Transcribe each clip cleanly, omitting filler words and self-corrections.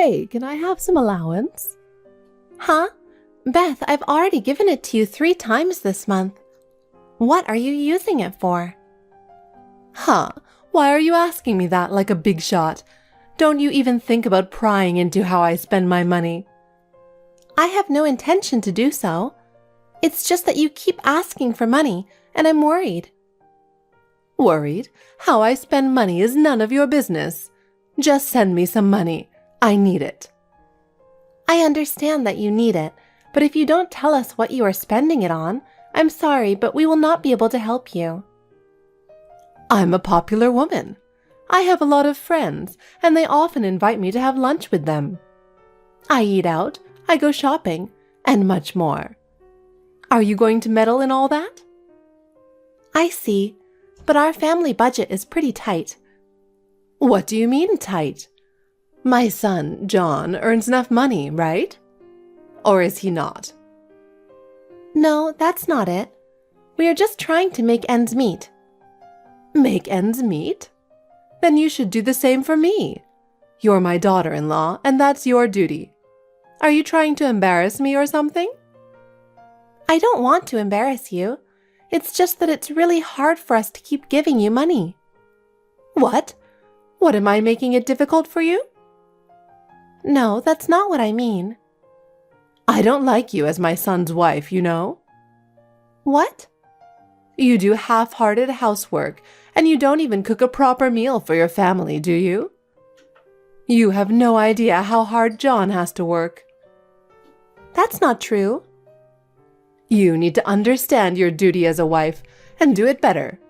Hey, can I have some allowance? Huh? Beth, I've already given it to you 3 times this month. What are you using it for? Huh? Why are you asking me that like a big shot? Don't you even think about prying into how I spend my money? I have no intention to do so. It's just that you keep asking for money, and I'm worried. Worried? How I spend money is none of your business. Just send me some money. I need it. I understand that you need it, but if you don't tell us what you are spending it on, I'm sorry, but we will not be able to help you. I'm a popular woman. I have a lot of friends, and they often invite me to have lunch with them. I eat out, I go shopping, and much more. Are you going to meddle in all that? I see, but our family budget is pretty tight. What do you mean tight? My son, John, earns enough money, right? Or is he not? No, that's not it. We are just trying to make ends meet. Make ends meet? Then you should do the same for me. You're my daughter-in-law, and that's your duty. Are you trying to embarrass me or something? I don't want to embarrass you. It's just that it's really hard for us to keep giving you money. What? What, am I making it difficult for you? No, that's not what I mean. I don't like you as my son's wife, you know. What? You do half-hearted housework, and you don't even cook a proper meal for your family, do you? You have no idea how hard John has to work. That's not true. You need to understand your duty as a wife and do it better.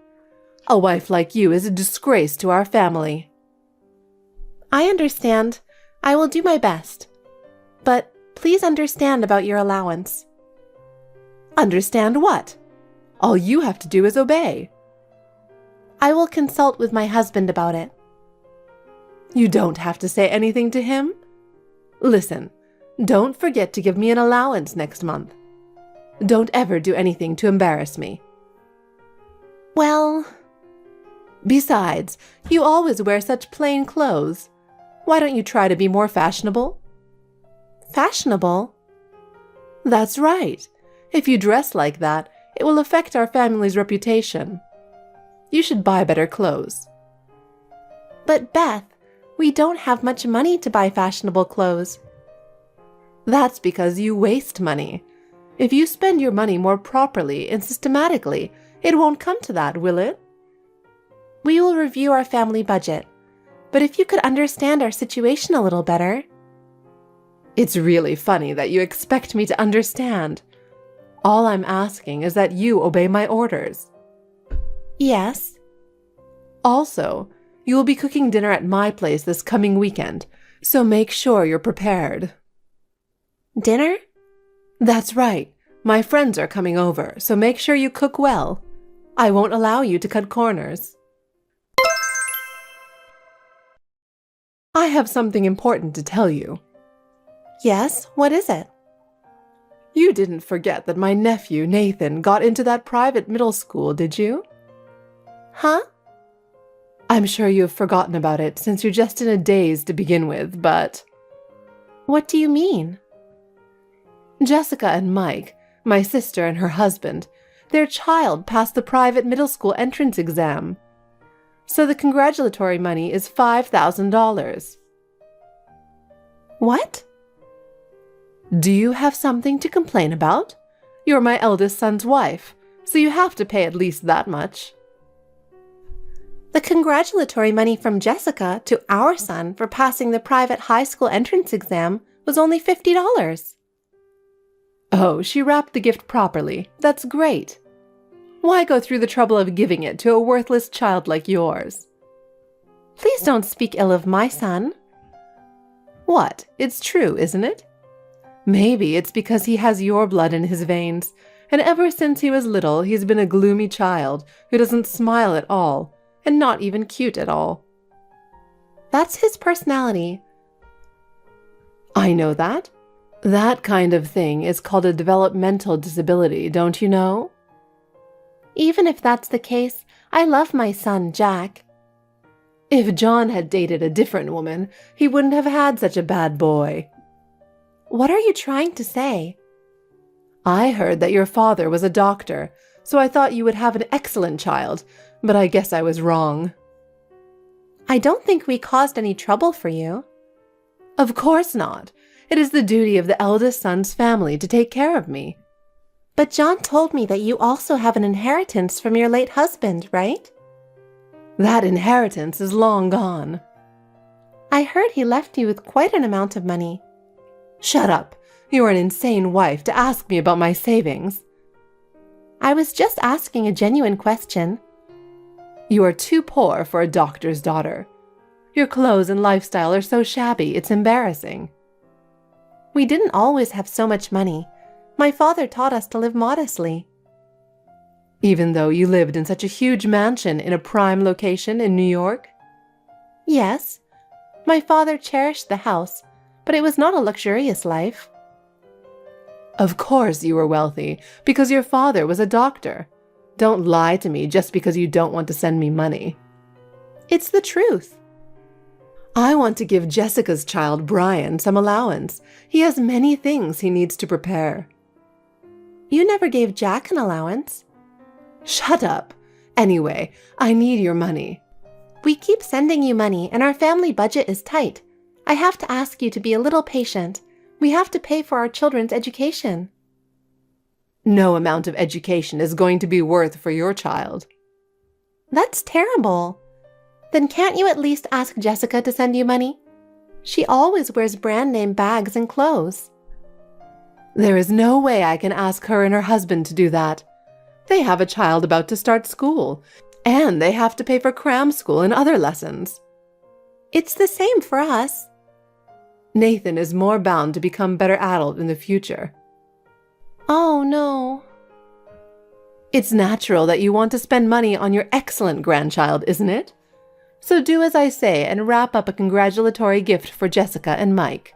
A wife like you is a disgrace to our family. I understand. I will do my best. But please understand about your allowance. Understand what? All you have to do is obey. I will consult with my husband about it. You don't have to say anything to him. Listen, don't forget to give me an allowance next month. Don't ever do anything to embarrass me. Well... Besides, you always wear such plain clothes. Why don't you try to be more fashionable? Fashionable? That's right. If you dress like that, it will affect our family's reputation. You should buy better clothes. But Beth, we don't have much money to buy fashionable clothes. That's because you waste money. If you spend your money more properly and systematically, it won't come to that, will it? We will review our family budget. But if you could understand our situation a little better... It's really funny that you expect me to understand. All I'm asking is that you obey my orders. Yes. Also, you will be cooking dinner at my place this coming weekend, so make sure you're prepared. Dinner? That's right. My friends are coming over, so make sure you cook well. I won't allow you to cut corners. I have something important to tell you. Yes, what is it? You didn't forget that my nephew, Nathan, got into that private middle school, did you? Huh? I'm sure you have forgotten about it since you're just in a daze to begin with, but... What do you mean? Jessica and Mike, my sister and her husband, their child passed the private middle school entrance exam. So the congratulatory money is $5,000. What? Do you have something to complain about? You're my eldest son's wife, so you have to pay at least that much. The congratulatory money from Jessica to our son for passing the private high school entrance exam was only $50. Oh, she wrapped the gift properly. That's great. Why go through the trouble of giving it to a worthless child like yours? Please don't speak ill of my son. What? It's true, isn't it? Maybe it's because he has your blood in his veins, and ever since he was little he's been a gloomy child who doesn't smile at all, and not even cute at all. That's his personality. I know that. That kind of thing is called a developmental disability, don't you know? Even if that's the case, I love my son, Jack. If John had dated a different woman, he wouldn't have had such a bad boy. What are you trying to say? I heard that your father was a doctor, so I thought you would have an excellent child, but I guess I was wrong. I don't think we caused any trouble for you. Of course not. It is the duty of the eldest son's family to take care of me. But John told me that you also have an inheritance from your late husband, right? That inheritance is long gone. I heard he left you with quite an amount of money. Shut up. You are an insane wife to ask me about my savings. I was just asking a genuine question. You are too poor for a doctor's daughter. Your clothes and lifestyle are so shabby, it's embarrassing. We didn't always have so much money. My father taught us to live modestly. Even though you lived in such a huge mansion in a prime location in New York? Yes. My father cherished the house, but it was not a luxurious life. Of course you were wealthy, because your father was a doctor. Don't lie to me just because you don't want to send me money. It's the truth. I want to give Jessica's child, Brian, some allowance. He has many things he needs to prepare. You never gave Jack an allowance. Shut up. Anyway, I need your money. We keep sending you money and our family budget is tight. I have to ask you to be a little patient. We have to pay for our children's education. No amount of education is going to be worth for your child. That's terrible. Then can't you at least ask Jessica to send you money? She always wears brand name bags and clothes. There is no way I can ask her and her husband to do that. They have a child about to start school, and they have to pay for cram school and other lessons. It's the same for us. Nathan is more bound to become better adult in the future. Oh, no. It's natural that you want to spend money on your excellent grandchild, isn't it? So do as I say and wrap up a congratulatory gift for Jessica and Mike.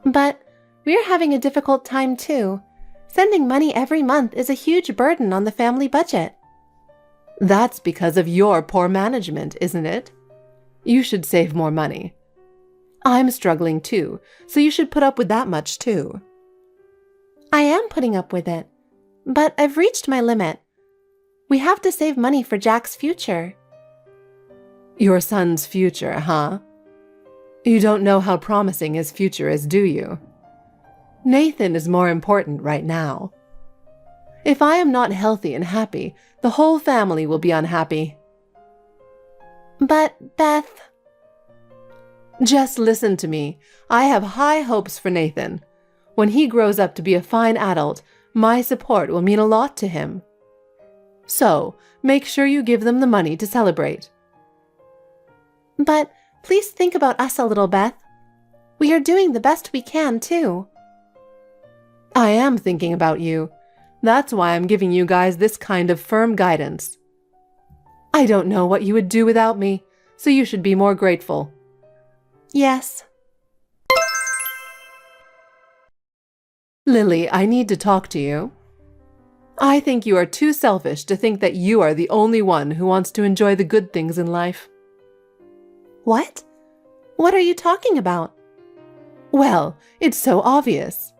But we're having a difficult time too. Sending money every month is a huge burden on the family budget. That's because of your poor management, isn't it? You should save more money. I'm struggling too, so you should put up with that much too. I am putting up with it, but I've reached my limit. We have to save money for Jack's future. Your son's future, huh? You don't know how promising his future is, do you? Nathan is more important right now. If I am not healthy and happy, the whole family will be unhappy. But, Beth... Just listen to me. I have high hopes for Nathan. When he grows up to be a fine adult, my support will mean a lot to him. So, make sure you give them the money to celebrate. But please think about us a little, Beth. We are doing the best we can, too. I am thinking about you. That's why I'm giving you guys this kind of firm guidance. I don't know what you would do without me, so you should be more grateful. Yes. Lily, I need to talk to you. I think you are too selfish to think that you are the only one who wants to enjoy the good things in life. What? What are you talking about? Well, it's so obvious.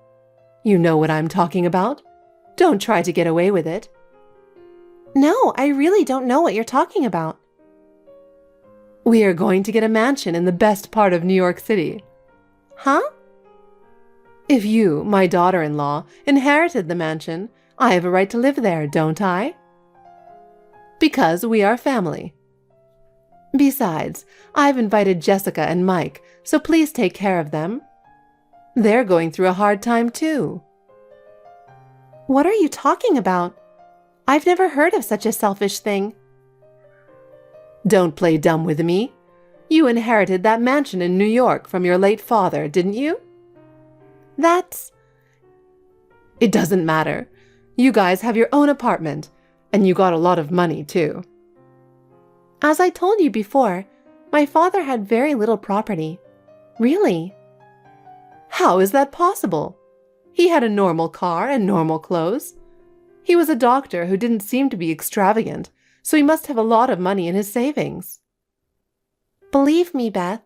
You know what I'm talking about. Don't try to get away with it. No, I really don't know what you're talking about. We are going to get a mansion in the best part of New York City. Huh? If you, my daughter-in-law, inherited the mansion, I have a right to live there, don't I? Because we are family. Besides, I've invited Jessica and Mike, so please take care of them. They're going through a hard time too. What are you talking about? I've never heard of such a selfish thing. Don't play dumb with me. You inherited that mansion in New York from your late father, didn't you? That's... It doesn't matter. You guys have your own apartment, and you got a lot of money too. As I told you before, my father had very little property. Really. How is that possible? He had a normal car and normal clothes. He was a doctor who didn't seem to be extravagant, so he must have a lot of money in his savings. Believe me, Beth,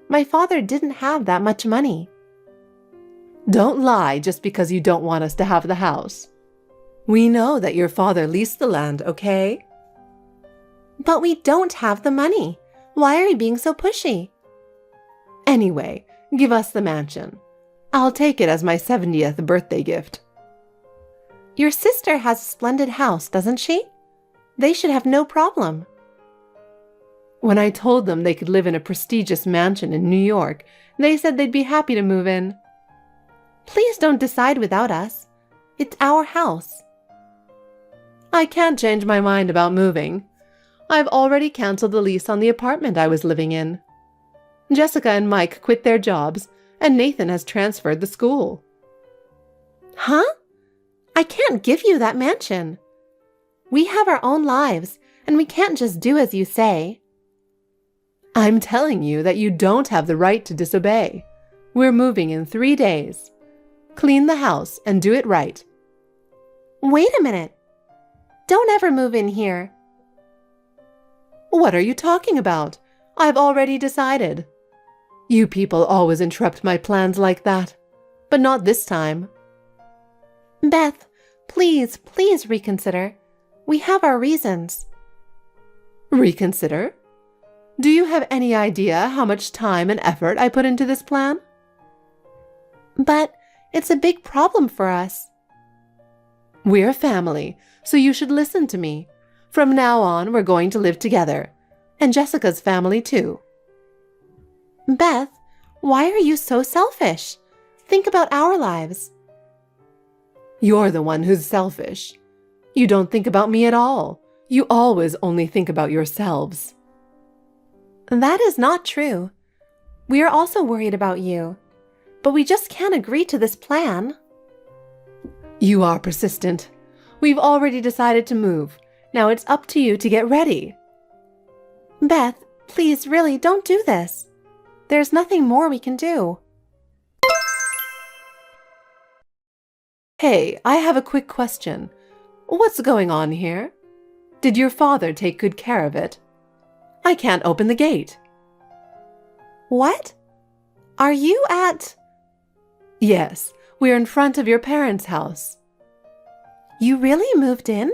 my father didn't have that much money. Don't lie just because you don't want us to have the house. We know that your father leased the land, okay? But we don't have the money. Why are you being so pushy? Anyway, give us the mansion. I'll take it as my 70th birthday gift. Your sister has a splendid house, doesn't she? They should have no problem. When I told them they could live in a prestigious mansion in New York, they said they'd be happy to move in. Please don't decide without us. It's our house. I can't change my mind about moving. I've already canceled the lease on the apartment I was living in. Jessica and Mike quit their jobs, and Nathan has transferred the school. Huh? I can't give you that mansion. We have our own lives, and we can't just do as you say. I'm telling you that you don't have the right to disobey. We're moving in 3 days. Clean the house and do it right. Wait a minute. Don't ever move in here. What are you talking about? I've already decided. You people always interrupt my plans like that, but not this time. Beth, please, please reconsider. We have our reasons. Reconsider? Do you have any idea how much time and effort I put into this plan? But it's a big problem for us. We're family, so you should listen to me. From now on, we're going to live together. And Jessica's family, too. Beth, why are you so selfish? Think about our lives. You're the one who's selfish. You don't think about me at all. You always only think about yourselves. That is not true. We are also worried about you. But we just can't agree to this plan. You are persistent. We've already decided to move. Now it's up to you to get ready. Beth, please, really, don't do this. There's nothing more we can do. Hey, I have a quick question. What's going on here? Did your father take good care of it? I can't open the gate. What? Are you at... Yes, we're in front of your parents' house. You really moved in?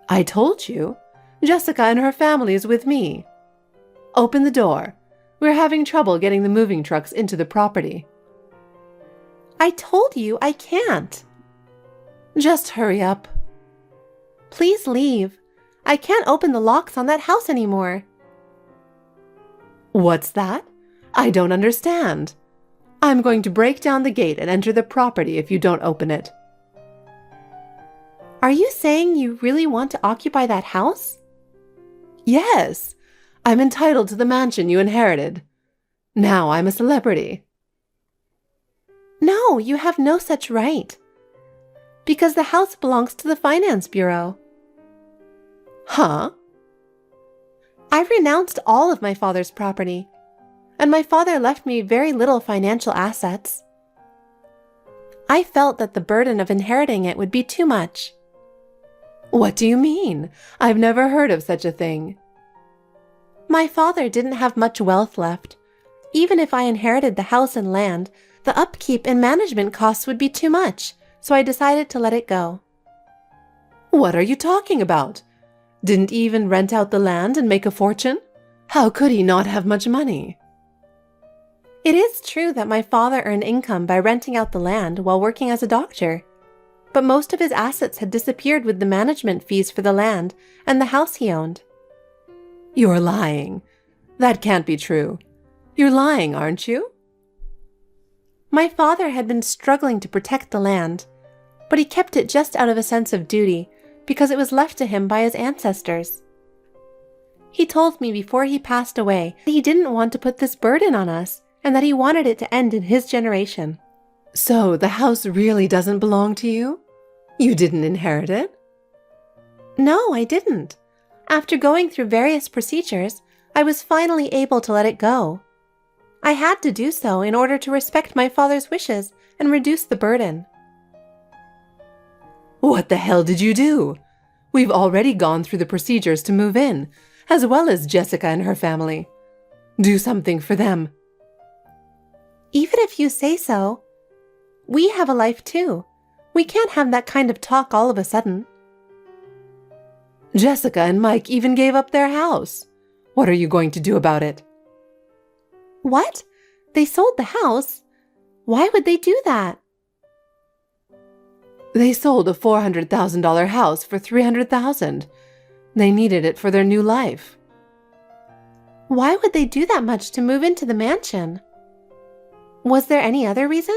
I told you. Jessica and her family is with me. Open the door. We're having trouble getting the moving trucks into the property. I told you I can't. Just hurry up. Please leave. I can't open the locks on that house anymore. What's that? I don't understand. I'm going to break down the gate and enter the property if you don't open it. Are you saying you really want to occupy that house? Yes. I'm entitled to the mansion you inherited. Now I'm a celebrity. No, you have no such right. Because the house belongs to the Finance Bureau. Huh? I renounced all of my father's property, and my father left me very little financial assets. I felt that the burden of inheriting it would be too much. What do you mean? I've never heard of such a thing. My father didn't have much wealth left. Even if I inherited the house and land, the upkeep and management costs would be too much, so I decided to let it go. What are you talking about? Didn't he even rent out the land and make a fortune? How could he not have much money? It is true that my father earned income by renting out the land while working as a doctor, but most of his assets had disappeared with the management fees for the land and the house he owned. You're lying. That can't be true. You're lying, aren't you? My father had been struggling to protect the land, but he kept it just out of a sense of duty because it was left to him by his ancestors. He told me before he passed away that he didn't want to put this burden on us and that he wanted it to end in his generation. So the house really doesn't belong to you? You didn't inherit it? No, I didn't. After going through various procedures, I was finally able to let it go. I had to do so in order to respect my father's wishes and reduce the burden. What the hell did you do? We've already gone through the procedures to move in, as well as Jessica and her family. Do something for them. Even if you say so, we have a life too. We can't have that kind of talk all of a sudden. Jessica and Mike even gave up their house. What are you going to do about it? What? They sold the house? Why would they do that? They sold a $400,000 house for $300,000. They needed it for their new life. Why would they do that much to move into the mansion? Was there any other reason?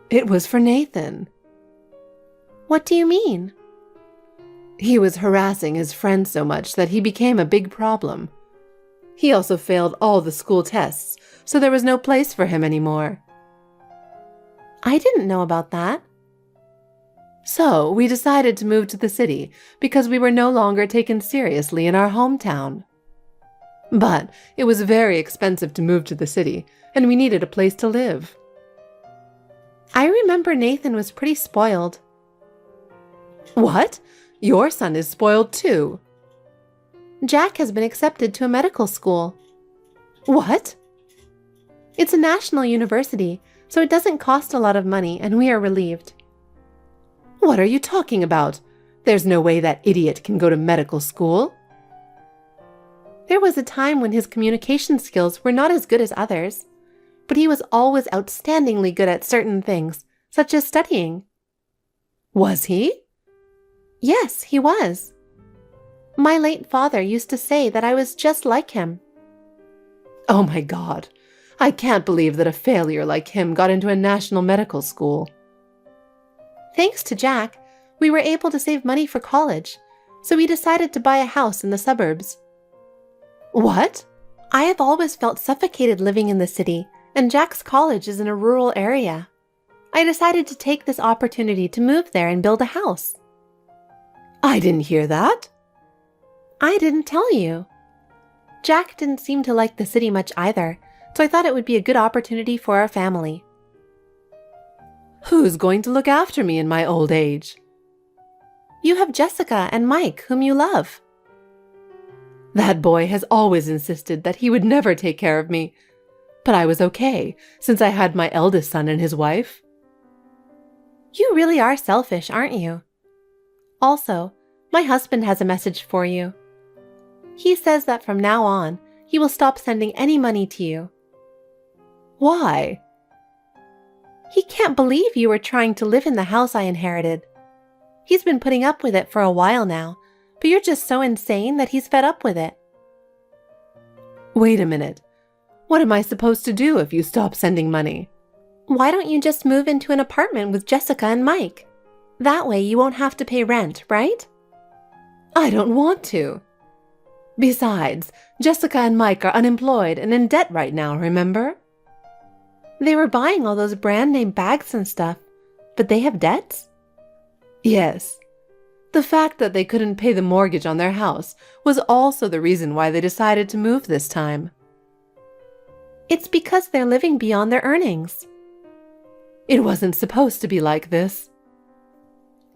It was for Nathan. What do you mean? He was harassing his friends so much that he became a big problem. He also failed all the school tests, so there was no place for him anymore. I didn't know about that. So we decided to move to the city because we were no longer taken seriously in our hometown. But it was very expensive to move to the city, and we needed a place to live. I remember Nathan was pretty spoiled. What? Your son is spoiled too. Jack has been accepted to a medical school. What? It's a national university, so it doesn't cost a lot of money, and we are relieved. What are you talking about? There's no way that idiot can go to medical school. There was a time when his communication skills were not as good as others, but he was always outstandingly good at certain things, such as studying. Was he? Yes, he was. My late father used to say that I was just like him. Oh my God. I can't believe that a failure like him got into a national medical school. Thanks to Jack, we were able to save money for college, so we decided to buy a house in the suburbs. What? I have always felt suffocated living in the city, and Jack's college is in a rural area. I decided to take this opportunity to move there and build a house. I didn't hear that. I didn't tell you. Jack didn't seem to like the city much either, so I thought it would be a good opportunity for our family. Who's going to look after me in my old age? You have Jessica and Mike, whom you love. That boy has always insisted that he would never take care of me, but I was okay since I had my eldest son and his wife. You really are selfish, aren't you? Also, my husband has a message for you. He says that from now on, he will stop sending any money to you. Why? He can't believe you were trying to live in the house I inherited. He's been putting up with it for a while now, but you're just so insane that he's fed up with it. Wait a minute. What am I supposed to do if you stop sending money? Why don't you just move into an apartment with Jessica and Mike? That way you won't have to pay rent, right? I don't want to. Besides, Jessica and Mike are unemployed and in debt right now, remember? They were buying all those brand-name bags and stuff, but they have debts? Yes. The fact that they couldn't pay the mortgage on their house was also the reason why they decided to move this time. It's because they're living beyond their earnings. It wasn't supposed to be like this.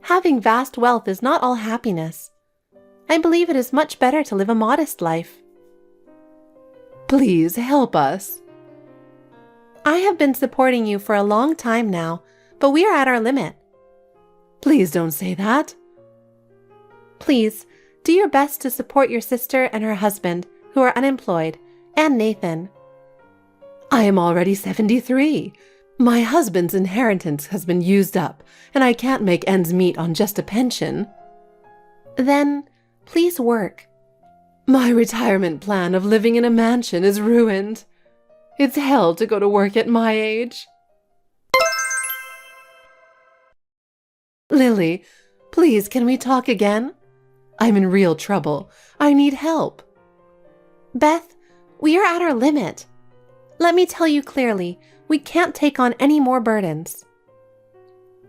Having vast wealth is not all happiness. I believe it is much better to live a modest life. Please help us. I have been supporting you for a long time now, but we are at our limit. Please don't say that. Please, do your best to support your sister and her husband, who are unemployed, and Nathan. I am already 73. My husband's inheritance has been used up, and I can't make ends meet on just a pension. Then, please work. My retirement plan of living in a mansion is ruined. It's hell to go to work at my age. Lily, please, can we talk again? I'm in real trouble. I need help. Beth, we are at our limit. Let me tell you clearly, we can't take on any more burdens.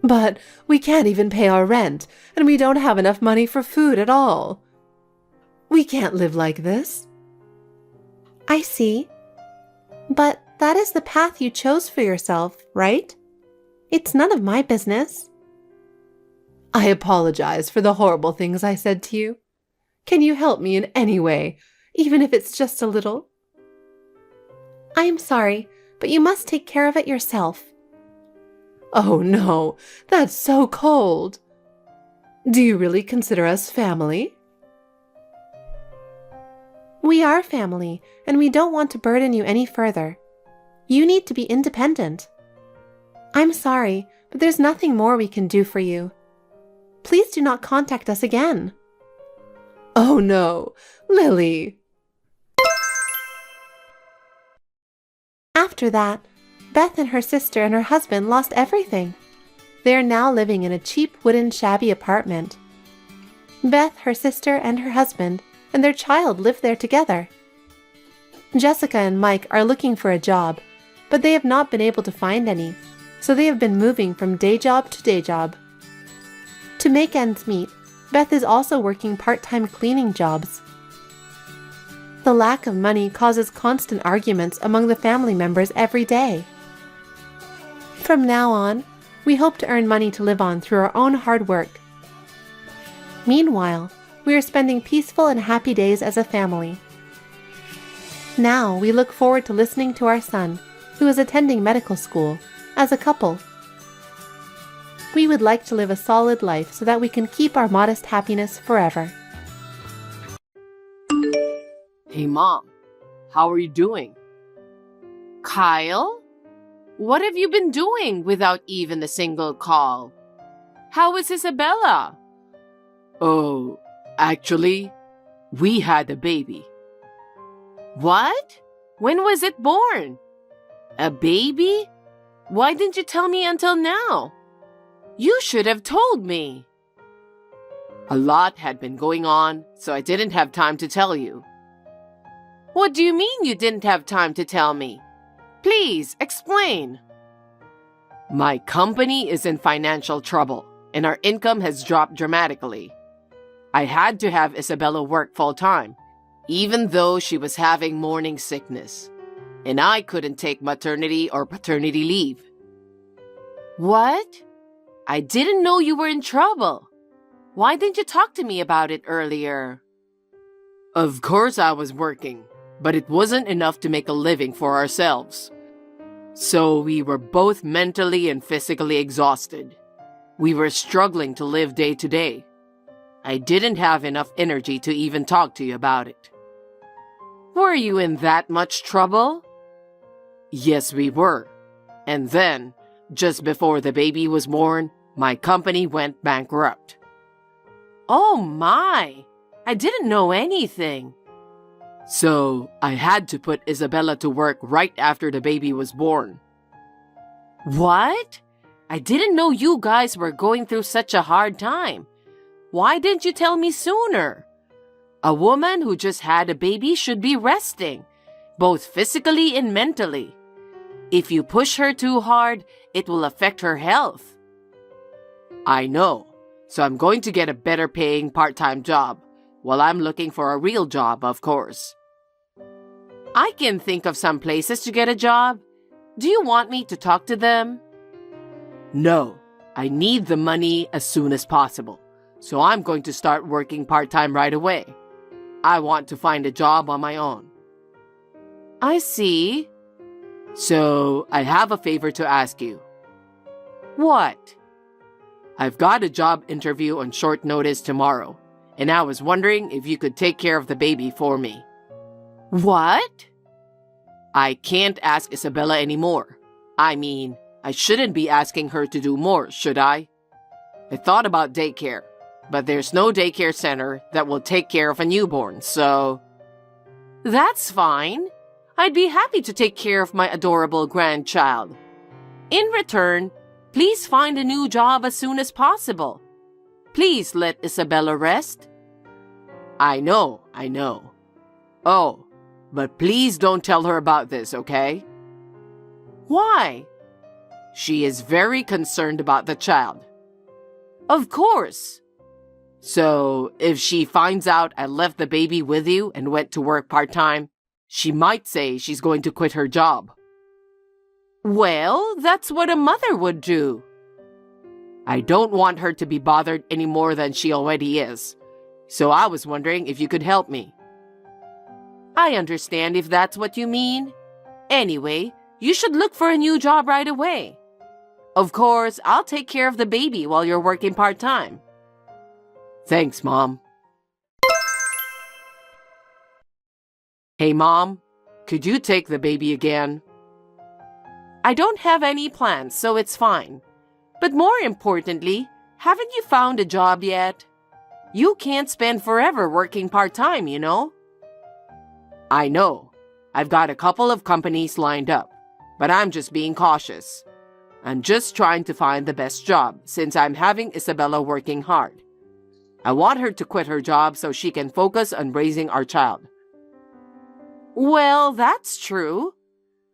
But we can't even pay our rent, and we don't have enough money for food at all. We can't live like this. I see. But that is the path you chose for yourself, right? It's none of my business. I apologize for the horrible things I said to you. Can you help me in any way, even if it's just a little? I am sorry, but you must take care of it yourself. Oh no, that's so cold. Do you really consider us family? We are family, and we don't want to burden you any further. You need to be independent. I'm sorry, but there's nothing more we can do for you. Please do not contact us again. Oh no, Lily. After that, Beth and her sister and her husband lost everything. They are now living in a cheap wooden shabby apartment. Beth, her sister, and her husband and their child live there together. Jessica and Mike are looking for a job, but they have not been able to find any, so they have been moving from day job to day job. To make ends meet, Beth is also working part-time cleaning jobs. The lack of money causes constant arguments among the family members every day. From now on, we hope to earn money to live on through our own hard work. Meanwhile, we are spending peaceful and happy days as a family. Now we look forward to listening to our son, who is attending medical school, as a couple. We would like to live a solid life so that we can keep our modest happiness forever. Hey Mom, how are you doing? Kyle? What have you been doing without even a single call? How is Isabella? Oh, actually, we had a baby. What? When was it born? A baby? Why didn't you tell me until now? You should have told me. A lot had been going on, so I didn't have time to tell you. What do you mean you didn't have time to tell me? Please, explain. My company is in financial trouble, and our income has dropped dramatically. I had to have Isabella work full-time, even though she was having morning sickness, and I couldn't take maternity or paternity leave. What? I didn't know you were in trouble. Why didn't you talk to me about it earlier? Of course I was working, but it wasn't enough to make a living for ourselves. So we were both mentally and physically exhausted. We were struggling to live day to day. I didn't have enough energy to even talk to you about it. Were you in that much trouble? Yes, we were. And then, just before the baby was born, my company went bankrupt. Oh my! I didn't know anything. So, I had to put Isabella to work right after the baby was born. What? I didn't know you guys were going through such a hard time. Why didn't you tell me sooner? A woman who just had a baby should be resting, both physically and mentally. If you push her too hard, it will affect her health. I know, so I'm going to get a better paying part-time job, while I'm looking for a real job, of course. I can think of some places to get a job. Do you want me to talk to them? No, I need the money as soon as possible, so I'm going to start working part-time right away. I want to find a job on my own. I see. So, I have a favor to ask you. What? I've got a job interview on short notice tomorrow, and I was wondering if you could take care of the baby for me. What? I can't ask Isabella anymore. I mean, I shouldn't be asking her to do more, should I? I thought about daycare, but there's no daycare center that will take care of a newborn, so... That's fine. I'd be happy to take care of my adorable grandchild. In return, please find a new job as soon as possible. Please let Isabella rest. I know. Oh, but please don't tell her about this, okay? Why? She is very concerned about the child. Of course. So, if she finds out I left the baby with you and went to work part-time, she might say she's going to quit her job. Well, that's what a mother would do. I don't want her to be bothered any more than she already is, so I was wondering if you could help me. I understand if that's what you mean. Anyway, you should look for a new job right away. Of course, I'll take care of the baby while you're working part-time. Thanks, Mom. Hey, Mom, could you take the baby again? I don't have any plans, so it's fine. But more importantly, haven't you found a job yet? You can't spend forever working part-time, you know? I know. I've got a couple of companies lined up, but I'm just being cautious. I'm just trying to find the best job since I'm having Isabella working hard. I want her to quit her job so she can focus on raising our child. Well, that's true.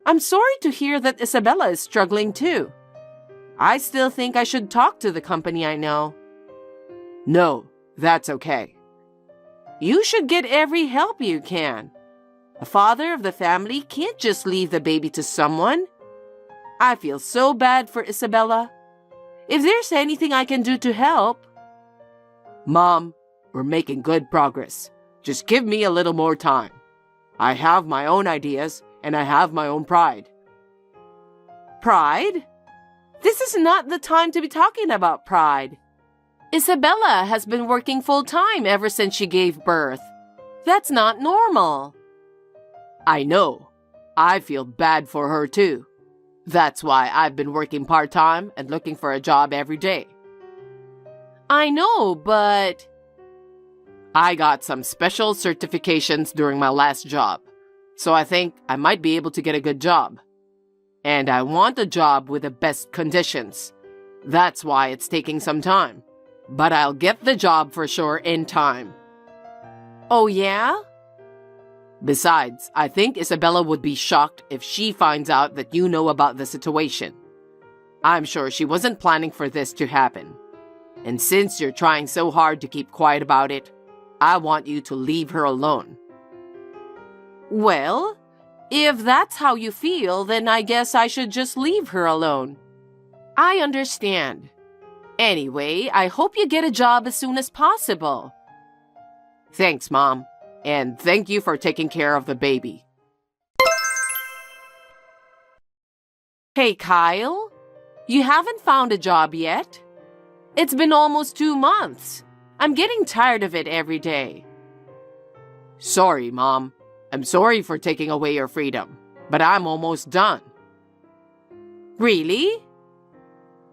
I'm sorry to hear that Isabella is struggling too. I still think I should talk to the company I know. No, that's okay. You should get every help you can. A father of the family can't just leave the baby to someone. I feel so bad for Isabella. If there's anything I can do to help... Mom, we're making good progress. Just give me a little more time. I have my own ideas, and I have my own pride. Pride? This is not the time to be talking about pride. Isabella has been working full-time ever since she gave birth. That's not normal. I know. I feel bad for her too. That's why I've been working part-time and looking for a job every day. I know, but... I got some special certifications during my last job, so I think I might be able to get a good job. And I want a job with the best conditions. That's why it's taking some time. But I'll get the job for sure in time. Oh yeah? Besides, I think Isabella would be shocked if she finds out that you know about the situation. I'm sure she wasn't planning for this to happen. And since you're trying so hard to keep quiet about it, I want you to leave her alone. Well, if that's how you feel, then I guess I should just leave her alone. I understand. Anyway, I hope you get a job as soon as possible. Thanks, Mom. And thank you for taking care of the baby. Hey, Kyle. You haven't found a job yet? It's been almost 2 months. I'm getting tired of it every day. Sorry, Mom. I'm sorry for taking away your freedom, but I'm almost done. Really?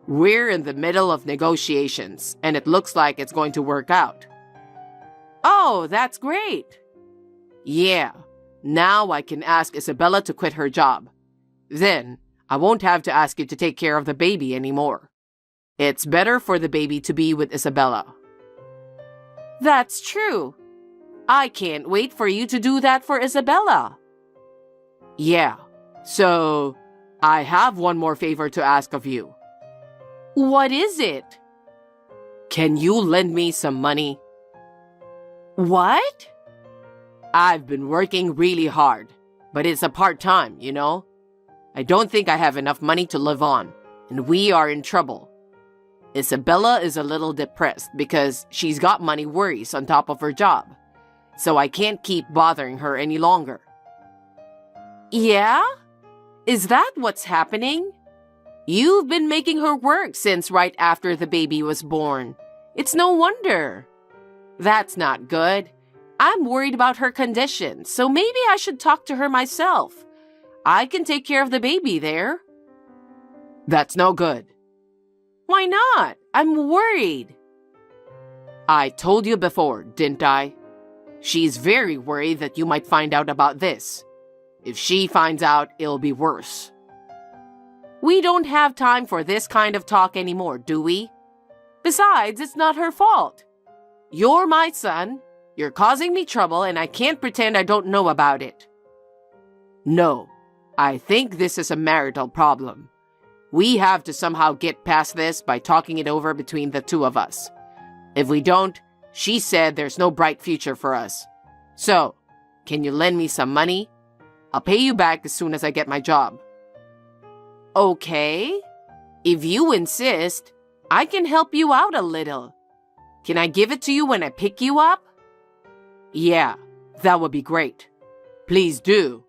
We're in the middle of negotiations, and it looks like it's going to work out. Oh, that's great. Yeah, now I can ask Isabella to quit her job. Then, I won't have to ask you to take care of the baby anymore. It's better for the baby to be with Isabella. That's true. I can't wait for you to do that for Isabella. Yeah, so I have one more favor to ask of you. What is it? Can you lend me some money? What? I've been working really hard, but it's a part-time, you know? I don't think I have enough money to live on, and we are in trouble. Isabella is a little depressed because she's got money worries on top of her job, so I can't keep bothering her any longer. Yeah? Is that what's happening? You've been making her work since right after the baby was born. It's no wonder. That's not good. I'm worried about her condition, so maybe I should talk to her myself. I can take care of the baby there. That's no good. Why not? I'm worried. I told you before, didn't I? She's very worried that you might find out about this. If she finds out, it'll be worse. We don't have time for this kind of talk anymore, do we? Besides, it's not her fault. You're my son. You're causing me trouble, and I can't pretend I don't know about it. No, I think this is a marital problem. We have to somehow get past this by talking it over between the two of us. If we don't, she said there's no bright future for us. So, can you lend me some money? I'll pay you back as soon as I get my job. Okay. If you insist, I can help you out a little. Can I give it to you when I pick you up? Yeah, that would be great. Please do.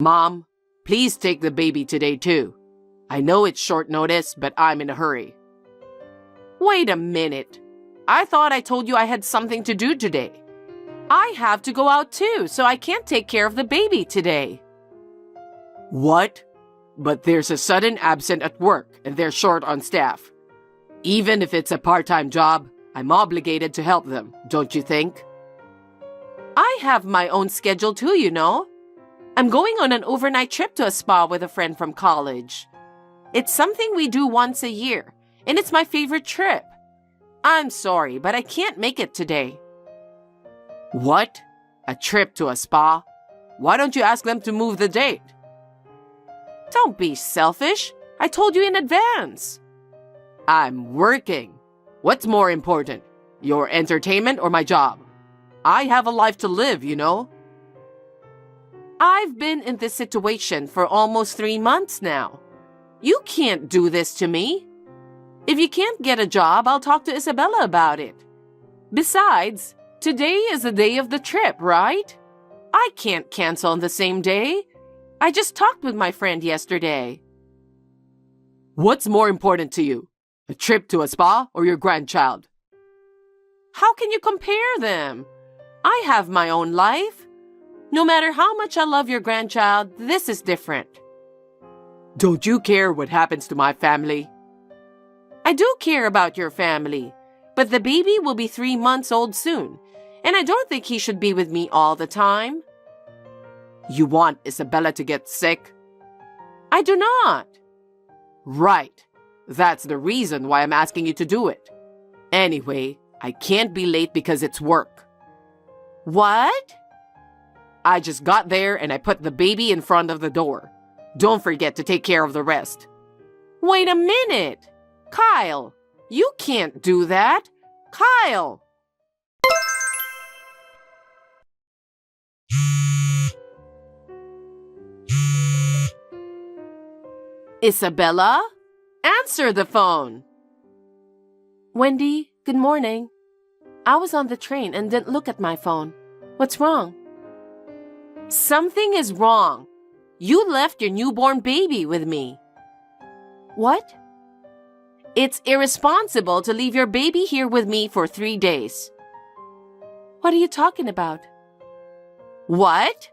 Mom, please take the baby today too. I know it's short notice, but I'm in a hurry. Wait a minute. I thought I told you I had something to do today. I have to go out too, so I can't take care of the baby today. What? But there's a sudden absent at work and they're short on staff. Even if it's a part-time job, I'm obligated to help them, don't you think? I have my own schedule too, you know. I'm going on an overnight trip to a spa with a friend from college. It's something we do once a year, and it's my favorite trip. I'm sorry, but I can't make it today. What? A trip to a spa? Why don't you ask them to move the date? Don't be selfish. I told you in advance. I'm working. What's more important, your entertainment or my job? I have a life to live, you know. I've been in this situation for almost 3 months now. You can't do this to me. If you can't get a job, I'll talk to Isabella about it. Besides, today is the day of the trip, right? I can't cancel on the same day. I just talked with my friend yesterday. What's more important to you? A trip to a spa or your grandchild? How can you compare them? I have my own life. No matter how much I love your grandchild, this is different. Don't you care what happens to my family? I do care about your family, but the baby will be 3 months old soon, and I don't think he should be with me all the time. You want Isabella to get sick? I do not. Right. That's the reason why I'm asking you to do it. Anyway, I can't be late because it's work. What? I just got there and I put the baby in front of the door. Don't forget to take care of the rest. Wait a minute. Kyle, you can't do that. Kyle! Isabella? Answer the phone. Wendy, good morning. I was on the train and didn't look at my phone. What's wrong? Something is wrong. You left your newborn baby with me. What? It's irresponsible to leave your baby here with me for 3 days. What are you talking about? What?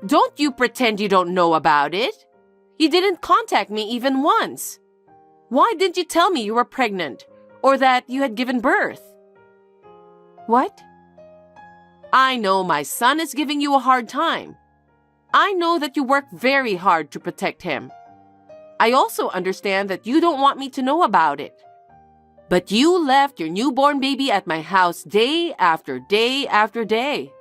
Don't you pretend you don't know about it. You didn't contact me even once. Why didn't you tell me you were pregnant or that you had given birth? What? I know my son is giving you a hard time. I know that you work very hard to protect him. I also understand that you don't want me to know about it. But you left your newborn baby at my house day after day after day.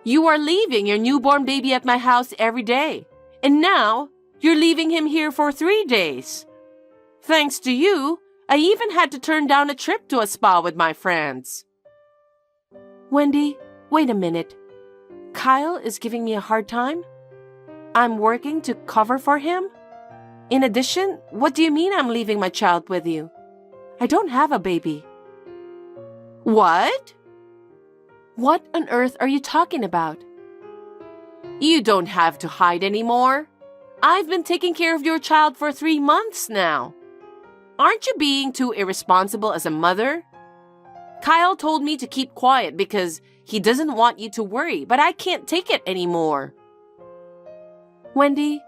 You are leaving your newborn baby at my house every day. And now, you're leaving him here for 3 days. Thanks to you, I even had to turn down a trip to a spa with my friends. Wendy, wait a minute. Kyle is giving me a hard time? I'm working to cover for him? In addition, what do you mean I'm leaving my child with you? I don't have a baby. What? What on earth are you talking about? You don't have to hide anymore. I've been taking care of your child for 3 months now. Aren't you being too irresponsible as a mother? Kyle told me to keep quiet because he doesn't want you to worry, but I can't take it anymore. Wendy,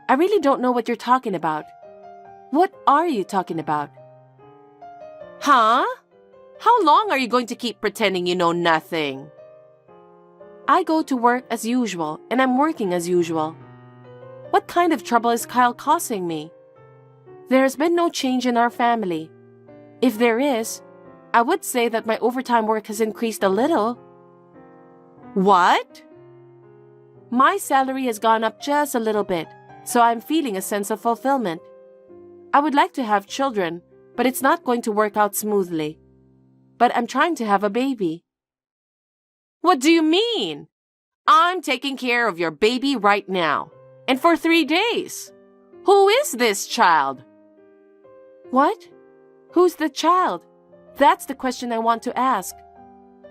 I really don't know what you're talking about. What are you talking about? Huh? How long are you going to keep pretending you know nothing? I go to work as usual, and I'm working as usual. What kind of trouble is Kyle causing me? There has been no change in our family. If there is, I would say that my overtime work has increased a little. What? My salary has gone up just a little bit, so I'm feeling a sense of fulfillment. I would like to have children, but it's not going to work out smoothly. But I'm trying to have a baby. What do you mean? I'm taking care of your baby right now, and for 3 days. Who is this child? What? Who's the child? That's the question I want to ask.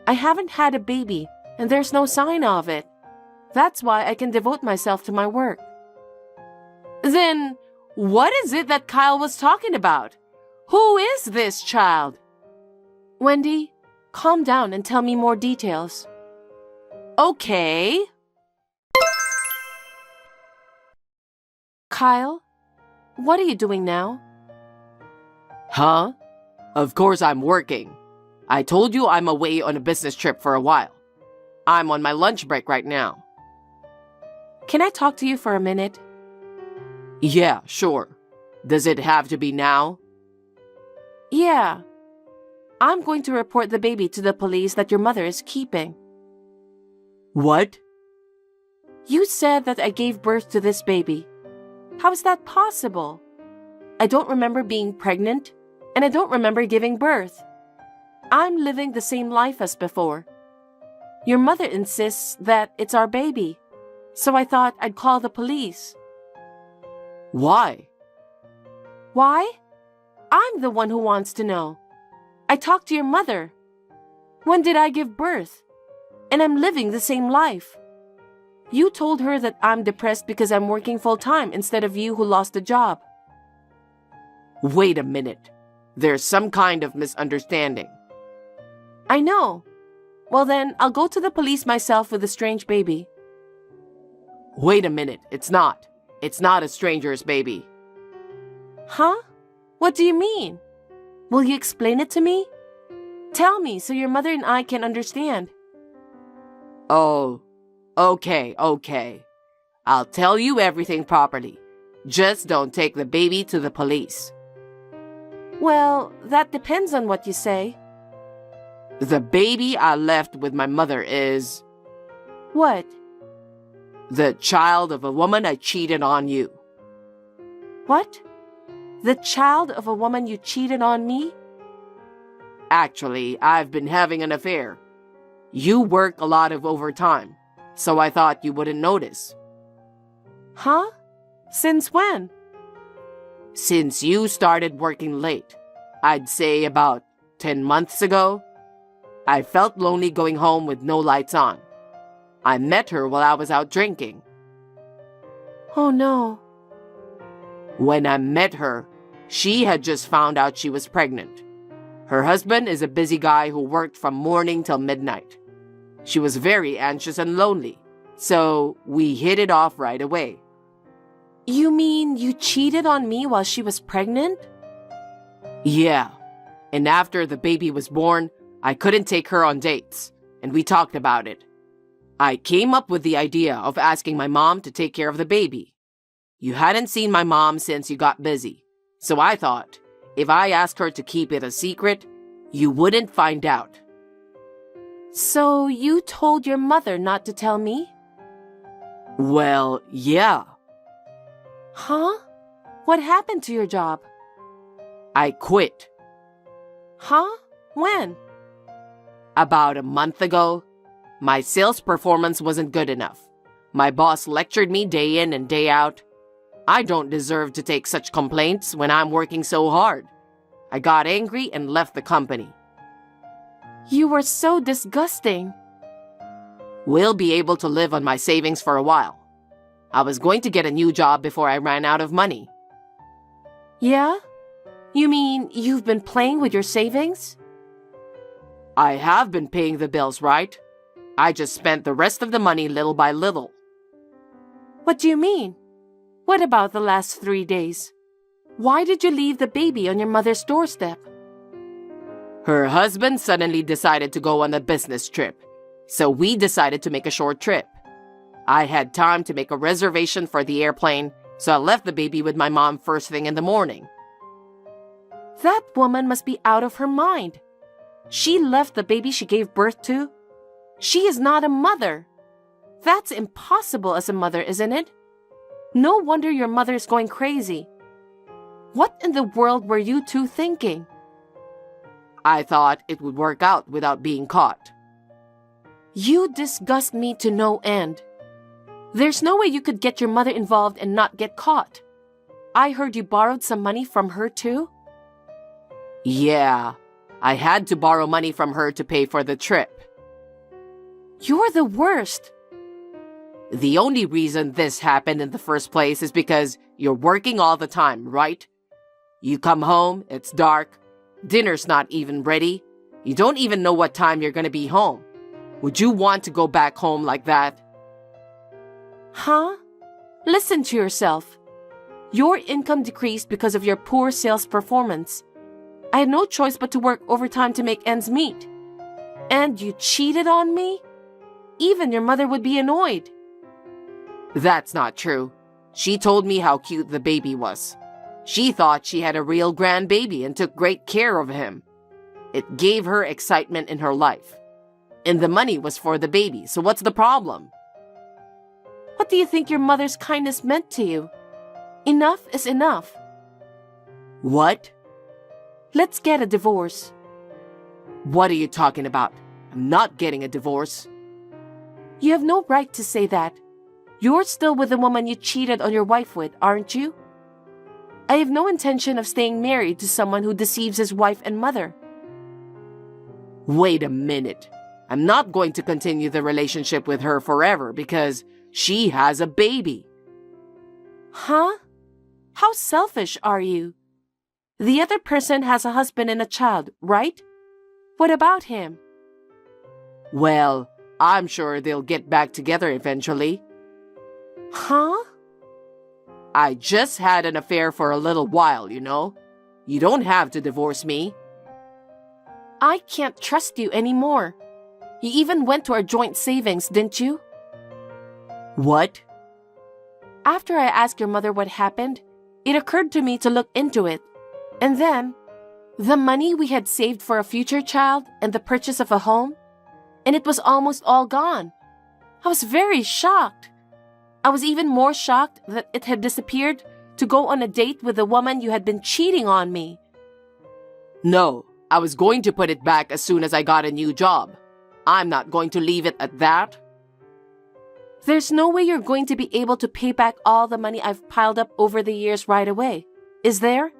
I haven't had a baby, and there's no sign of it. That's why I can devote myself to my work. Then, what is it that Kyle was talking about? Who is this child? Wendy, calm down and tell me more details. Okay. Kyle, what are you doing now? Huh? Of course I'm working. I told you I'm away on a business trip for a while. I'm on my lunch break right now. Can I talk to you for a minute? Yeah, sure. Does it have to be now? Yeah. I'm going to report the baby to the police that your mother is keeping. What? You said that I gave birth to this baby. How is that possible? I don't remember being pregnant, and I don't remember giving birth. I'm living the same life as before. Your mother insists that it's our baby, so I thought I'd call the police. Why? Why? I'm the one who wants to know. I talked to your mother. When did I give birth? And I'm living the same life. You told her that I'm depressed because I'm working full-time instead of you who lost a job. Wait a minute. There's some kind of misunderstanding. I know. Well then, I'll go to the police myself with a strange baby. Wait a minute. It's not. It's not a stranger's baby. Huh? What do you mean? Will you explain it to me? Tell me so your mother and I can understand. Oh, okay. I'll tell you everything properly. Just don't take the baby to the police. Well, that depends on what you say. The baby I left with my mother is... What? The child of a woman I cheated on you. What? The child of a woman you cheated on me? Actually, I've been having an affair. You work a lot of overtime, so I thought you wouldn't notice. Huh? Since when? Since you started working late. I'd say about 10 months ago. I felt lonely going home with no lights on. I met her while I was out drinking. Oh no. When I met her, she had just found out she was pregnant. Her husband is a busy guy who worked from morning till midnight. She was very anxious and lonely, so we hit it off right away. You mean you cheated on me while she was pregnant? Yeah, and after the baby was born, I couldn't take her on dates, and we talked about it. I came up with the idea of asking my mom to take care of the baby. You hadn't seen my mom since you got busy, so I thought, if I asked her to keep it a secret, you wouldn't find out. So you told your mother not to tell me? Well, yeah. Huh? What happened to your job? I quit. Huh? When? About a month ago. My sales performance wasn't good enough. My boss lectured me day in and day out. I don't deserve to take such complaints when I'm working so hard. I got angry and left the company. You were so disgusting. We'll be able to live on my savings for a while. I was going to get a new job before I ran out of money. Yeah? You mean you've been playing with your savings? I have been paying the bills, right? I just spent the rest of the money little by little. What do you mean? What about the last 3 days? Why did you leave the baby on your mother's doorstep? Her husband suddenly decided to go on a business trip, so we decided to make a short trip. I had time to make a reservation for the airplane, so I left the baby with my mom first thing in the morning. That woman must be out of her mind. She left the baby she gave birth to. She is not a mother. That's impossible as a mother, isn't it? No wonder your mother is going crazy. What in the world were you two thinking? I thought it would work out without being caught. You disgust me to no end. There's no way you could get your mother involved and not get caught. I heard you borrowed some money from her too? Yeah, I had to borrow money from her to pay for the trip. You're the worst. The only reason this happened in the first place is because you're working all the time, right? You come home, it's dark, dinner's not even ready, you don't even know what time you're gonna be home. Would you want to go back home like that? Huh? Listen to yourself. Your income decreased because of your poor sales performance. I had no choice but to work overtime to make ends meet. And you cheated on me? Even your mother would be annoyed. That's not true. She told me how cute the baby was. She thought she had a real grandbaby and took great care of him. It gave her excitement in her life. And the money was for the baby, so what's the problem? What do you think your mother's kindness meant to you? Enough is enough. What? Let's get a divorce. What are you talking about? I'm not getting a divorce. You have no right to say that. You're still with the woman you cheated on your wife with, aren't you? I have no intention of staying married to someone who deceives his wife and mother. Wait a minute. I'm not going to continue the relationship with her forever because she has a baby. Huh? How selfish are you? The other person has a husband and a child, right? What about him? Well, I'm sure they'll get back together eventually. Huh? I just had an affair for a little while, you know. You don't have to divorce me. I can't trust you anymore. You even went to our joint savings, didn't you? What? After I asked your mother what happened, it occurred to me to look into it. And then, the money we had saved for a future child and the purchase of a home, and it was almost all gone. I was very shocked. I was even more shocked that it had disappeared to go on a date with the woman you had been cheating on me. No, I was going to put it back as soon as I got a new job. I'm not going to leave it at that. There's no way you're going to be able to pay back all the money I've piled up over the years right away, is there?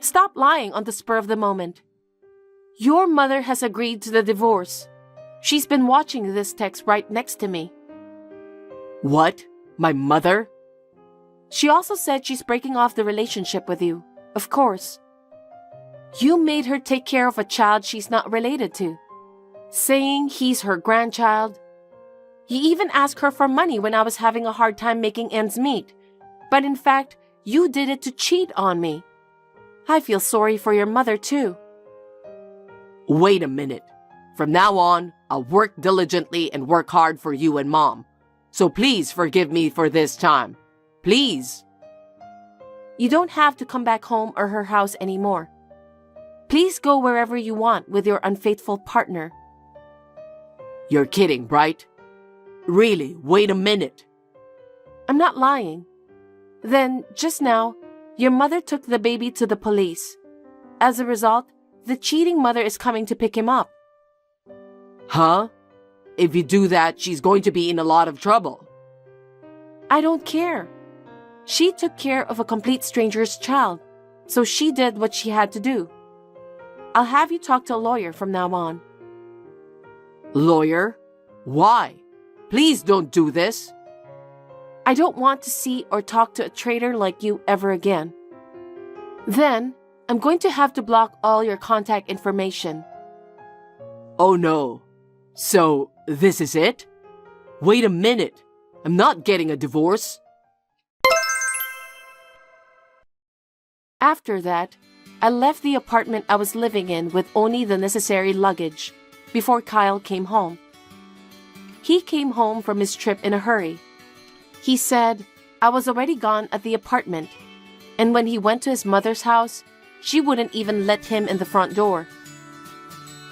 Stop lying on the spur of the moment. Your mother has agreed to the divorce. She's been watching this text right next to me. What? My mother? She also said she's breaking off the relationship with you, of course. You made her take care of a child she's not related to, saying he's her grandchild. You even asked her for money when I was having a hard time making ends meet. But in fact, you did it to cheat on me. I feel sorry for your mother too. Wait a minute. From now on, I'll work diligently and work hard for you and Mom. So please forgive me for this time. Please. You don't have to come back home or her house anymore. Please go wherever you want with your unfaithful partner. You're kidding, right? Really, wait a minute. I'm not lying. Then, just now, your mother took the baby to the police. As a result, the cheating mother is coming to pick him up. Huh? If you do that, she's going to be in a lot of trouble. I don't care. She took care of a complete stranger's child, so she did what she had to do. I'll have you talk to a lawyer from now on. Lawyer? Why? Please don't do this. I don't want to see or talk to a traitor like you ever again. Then, I'm going to have to block all your contact information. Oh no. So, this is it? Wait a minute. I'm not getting a divorce. After that, I left the apartment I was living in with only the necessary luggage before Kyle came home. He came home from his trip in a hurry. He said I was already gone at the apartment, and when he went to his mother's house, she wouldn't even let him in the front door.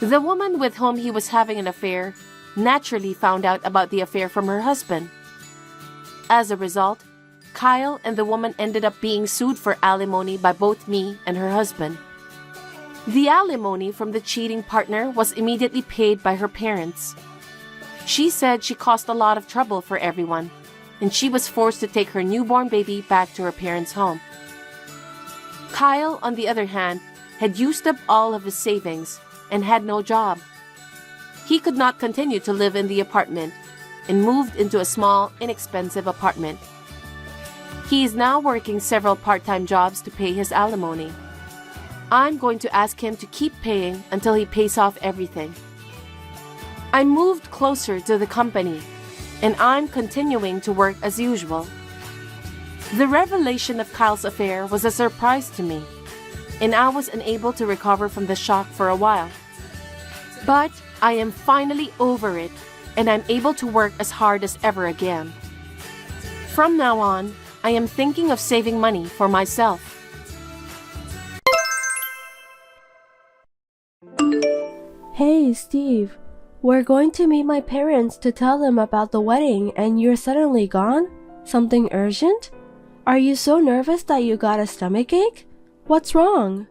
The woman with whom he was having an affair naturally found out about the affair from her husband. As a result, Kyle and the woman ended up being sued for alimony by both me and her husband. The alimony from the cheating partner was immediately paid by her parents. She said she caused a lot of trouble for everyone, and she was forced to take her newborn baby back to her parents' home. Kyle, on the other hand, had used up all of his savings and had no job. He could not continue to live in the apartment, and moved into a small, inexpensive apartment. He is now working several part-time jobs to pay his alimony. I'm going to ask him to keep paying until he pays off everything. I moved closer to the company, and I'm continuing to work as usual. The revelation of Kyle's affair was a surprise to me, and I was unable to recover from the shock for a while. But I am finally over it, and I'm able to work as hard as ever again. From now on, I am thinking of saving money for myself. Hey, Steve. We're going to meet my parents to tell them about the wedding and you're suddenly gone? Something urgent? Are you so nervous that you got a stomachache? What's wrong?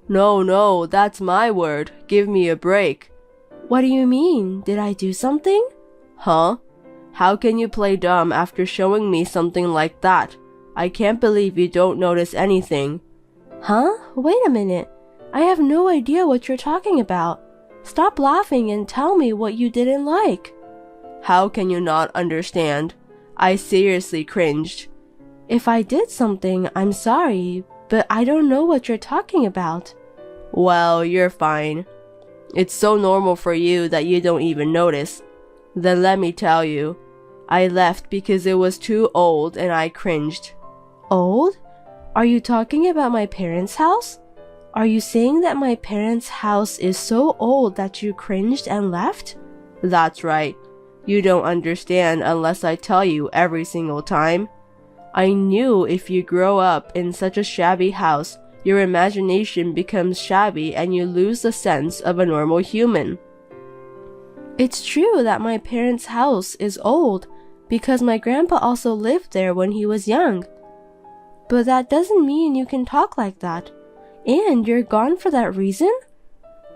No, that's my word. Give me a break. What do you mean? Did I do something? Huh? How can you play dumb after showing me something like that? I can't believe you don't notice anything. Huh? Wait a minute. I have no idea what you're talking about. Stop laughing and tell me what you didn't like. How can you not understand? I seriously cringed. If I did something, I'm sorry, but I don't know what you're talking about. Well, you're fine. It's so normal for you that you don't even notice. Then let me tell you, I left because it was too old and I cringed. Old? Are you talking about my parents' house? Are you saying that my parents' house is so old that you cringed and left? That's right. You don't understand unless I tell you every single time. I knew if you grow up in such a shabby house, your imagination becomes shabby and you lose the sense of a normal human. It's true that my parents' house is old because my grandpa also lived there when he was young. But that doesn't mean you can talk like that. And you're gone for that reason?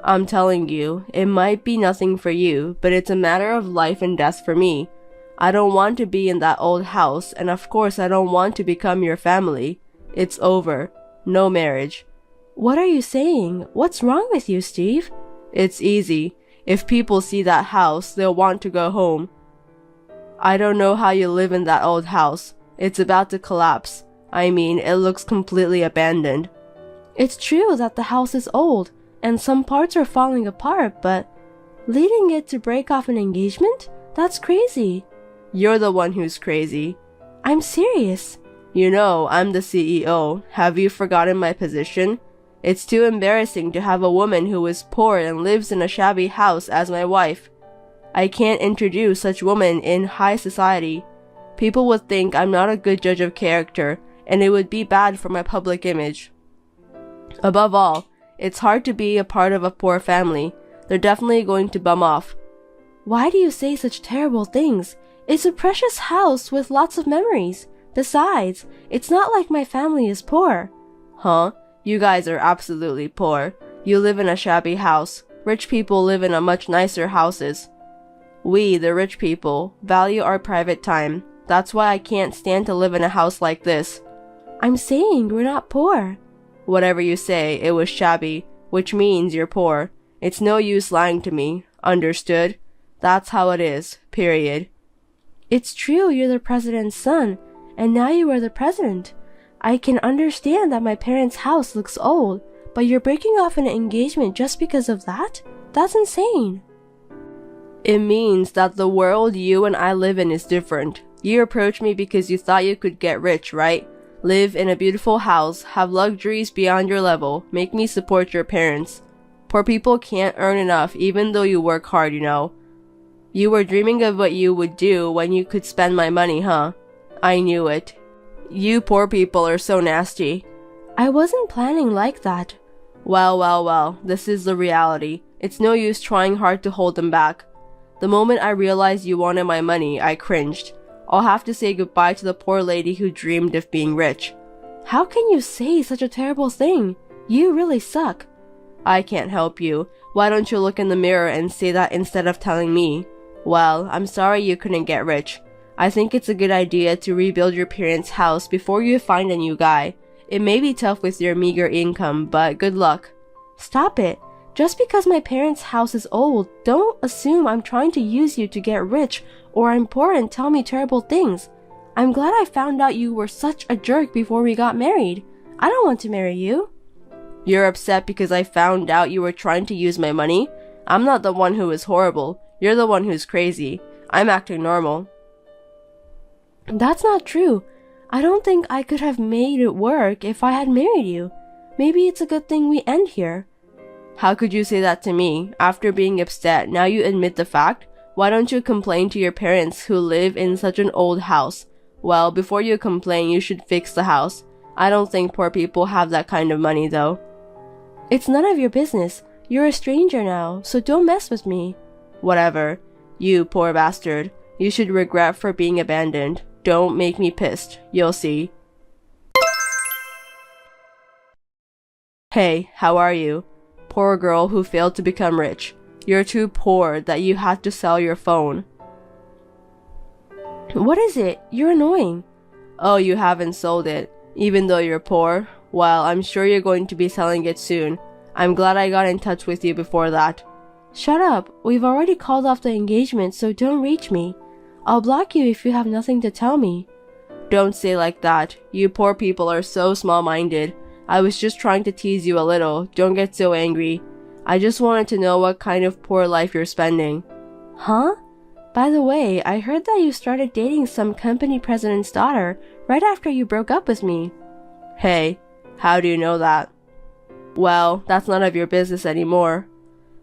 I'm telling you, it might be nothing for you, but it's a matter of life and death for me. I don't want to be in that old house, and of course I don't want to become your family. It's over. No marriage. What are you saying? What's wrong with you, Steve? It's easy. If people see that house, they'll want to go home. I don't know how you live in that old house. It's about to collapse. I mean, it looks completely abandoned. It's true that the house is old, and some parts are falling apart, but leading it to break off an engagement? That's crazy. You're the one who's crazy. I'm serious. You know, I'm the CEO. Have you forgotten my position? It's too embarrassing to have a woman who is poor and lives in a shabby house as my wife. I can't introduce such women in high society. People would think I'm not a good judge of character, and it would be bad for my public image. Above all, it's hard to be a part of a poor family. They're definitely going to bum off. Why do you say such terrible things? It's a precious house with lots of memories. Besides, it's not like my family is poor. Huh? You guys are absolutely poor. You live in a shabby house. Rich people live in a much nicer houses. We, the rich people, value our private time. That's why I can't stand to live in a house like this. I'm saying we're not poor. Whatever you say, it was shabby, which means you're poor. It's no use lying to me. Understood? That's how it is. Period. It's true you're the president's son, and now you are the president. I can understand that my parents' house looks old, but you're breaking off an engagement just because of that? That's insane. It means that the world you and I live in is different. You approached me because you thought you could get rich, right? Live in a beautiful house, have luxuries beyond your level, make me support your parents. Poor people can't earn enough even though you work hard, you know. You were dreaming of what you would do when you could spend my money, huh? I knew it. You poor people are so nasty. I wasn't planning like that. Well, this is the reality. It's no use trying hard to hold them back. The moment I realized you wanted my money, I cringed. I'll have to say goodbye to the poor lady who dreamed of being rich. How can you say such a terrible thing? You really suck. I can't help you. Why don't you look in the mirror and say that instead of telling me? Well, I'm sorry you couldn't get rich. I think it's a good idea to rebuild your parents' house before you find a new guy. It may be tough with your meager income, but good luck. Stop it. Just because my parents' house is old, don't assume I'm trying to use you to get rich or I'm poor and tell me terrible things. I'm glad I found out you were such a jerk before we got married. I don't want to marry you. You're upset because I found out you were trying to use my money? I'm not the one who is horrible. You're the one who's crazy. I'm acting normal. That's not true. I don't think I could have made it work if I had married you. Maybe it's a good thing we end here. How could you say that to me? After being upset, now you admit the fact? Why don't you complain to your parents who live in such an old house? Well, before you complain, you should fix the house. I don't think poor people have that kind of money, though. It's none of your business. You're a stranger now, so don't mess with me. Whatever. You poor bastard. You should regret for being abandoned. Don't make me pissed. You'll see. Hey, how are you? Poor girl who failed to become rich. You're too poor that you had to sell your phone. What is it? You're annoying. Oh, you haven't sold it, even though you're poor? Well, I'm sure you're going to be selling it soon. I'm glad I got in touch with you before that. Shut up. We've already called off the engagement, so don't reach me. I'll block you if you have nothing to tell me. Don't say like that. You poor people are so small-minded. I was just trying to tease you a little. Don't get so angry. I just wanted to know what kind of poor life you're spending. Huh? By the way, I heard that you started dating some company president's daughter right after you broke up with me. Hey, how do you know that? Well, that's none of your business anymore.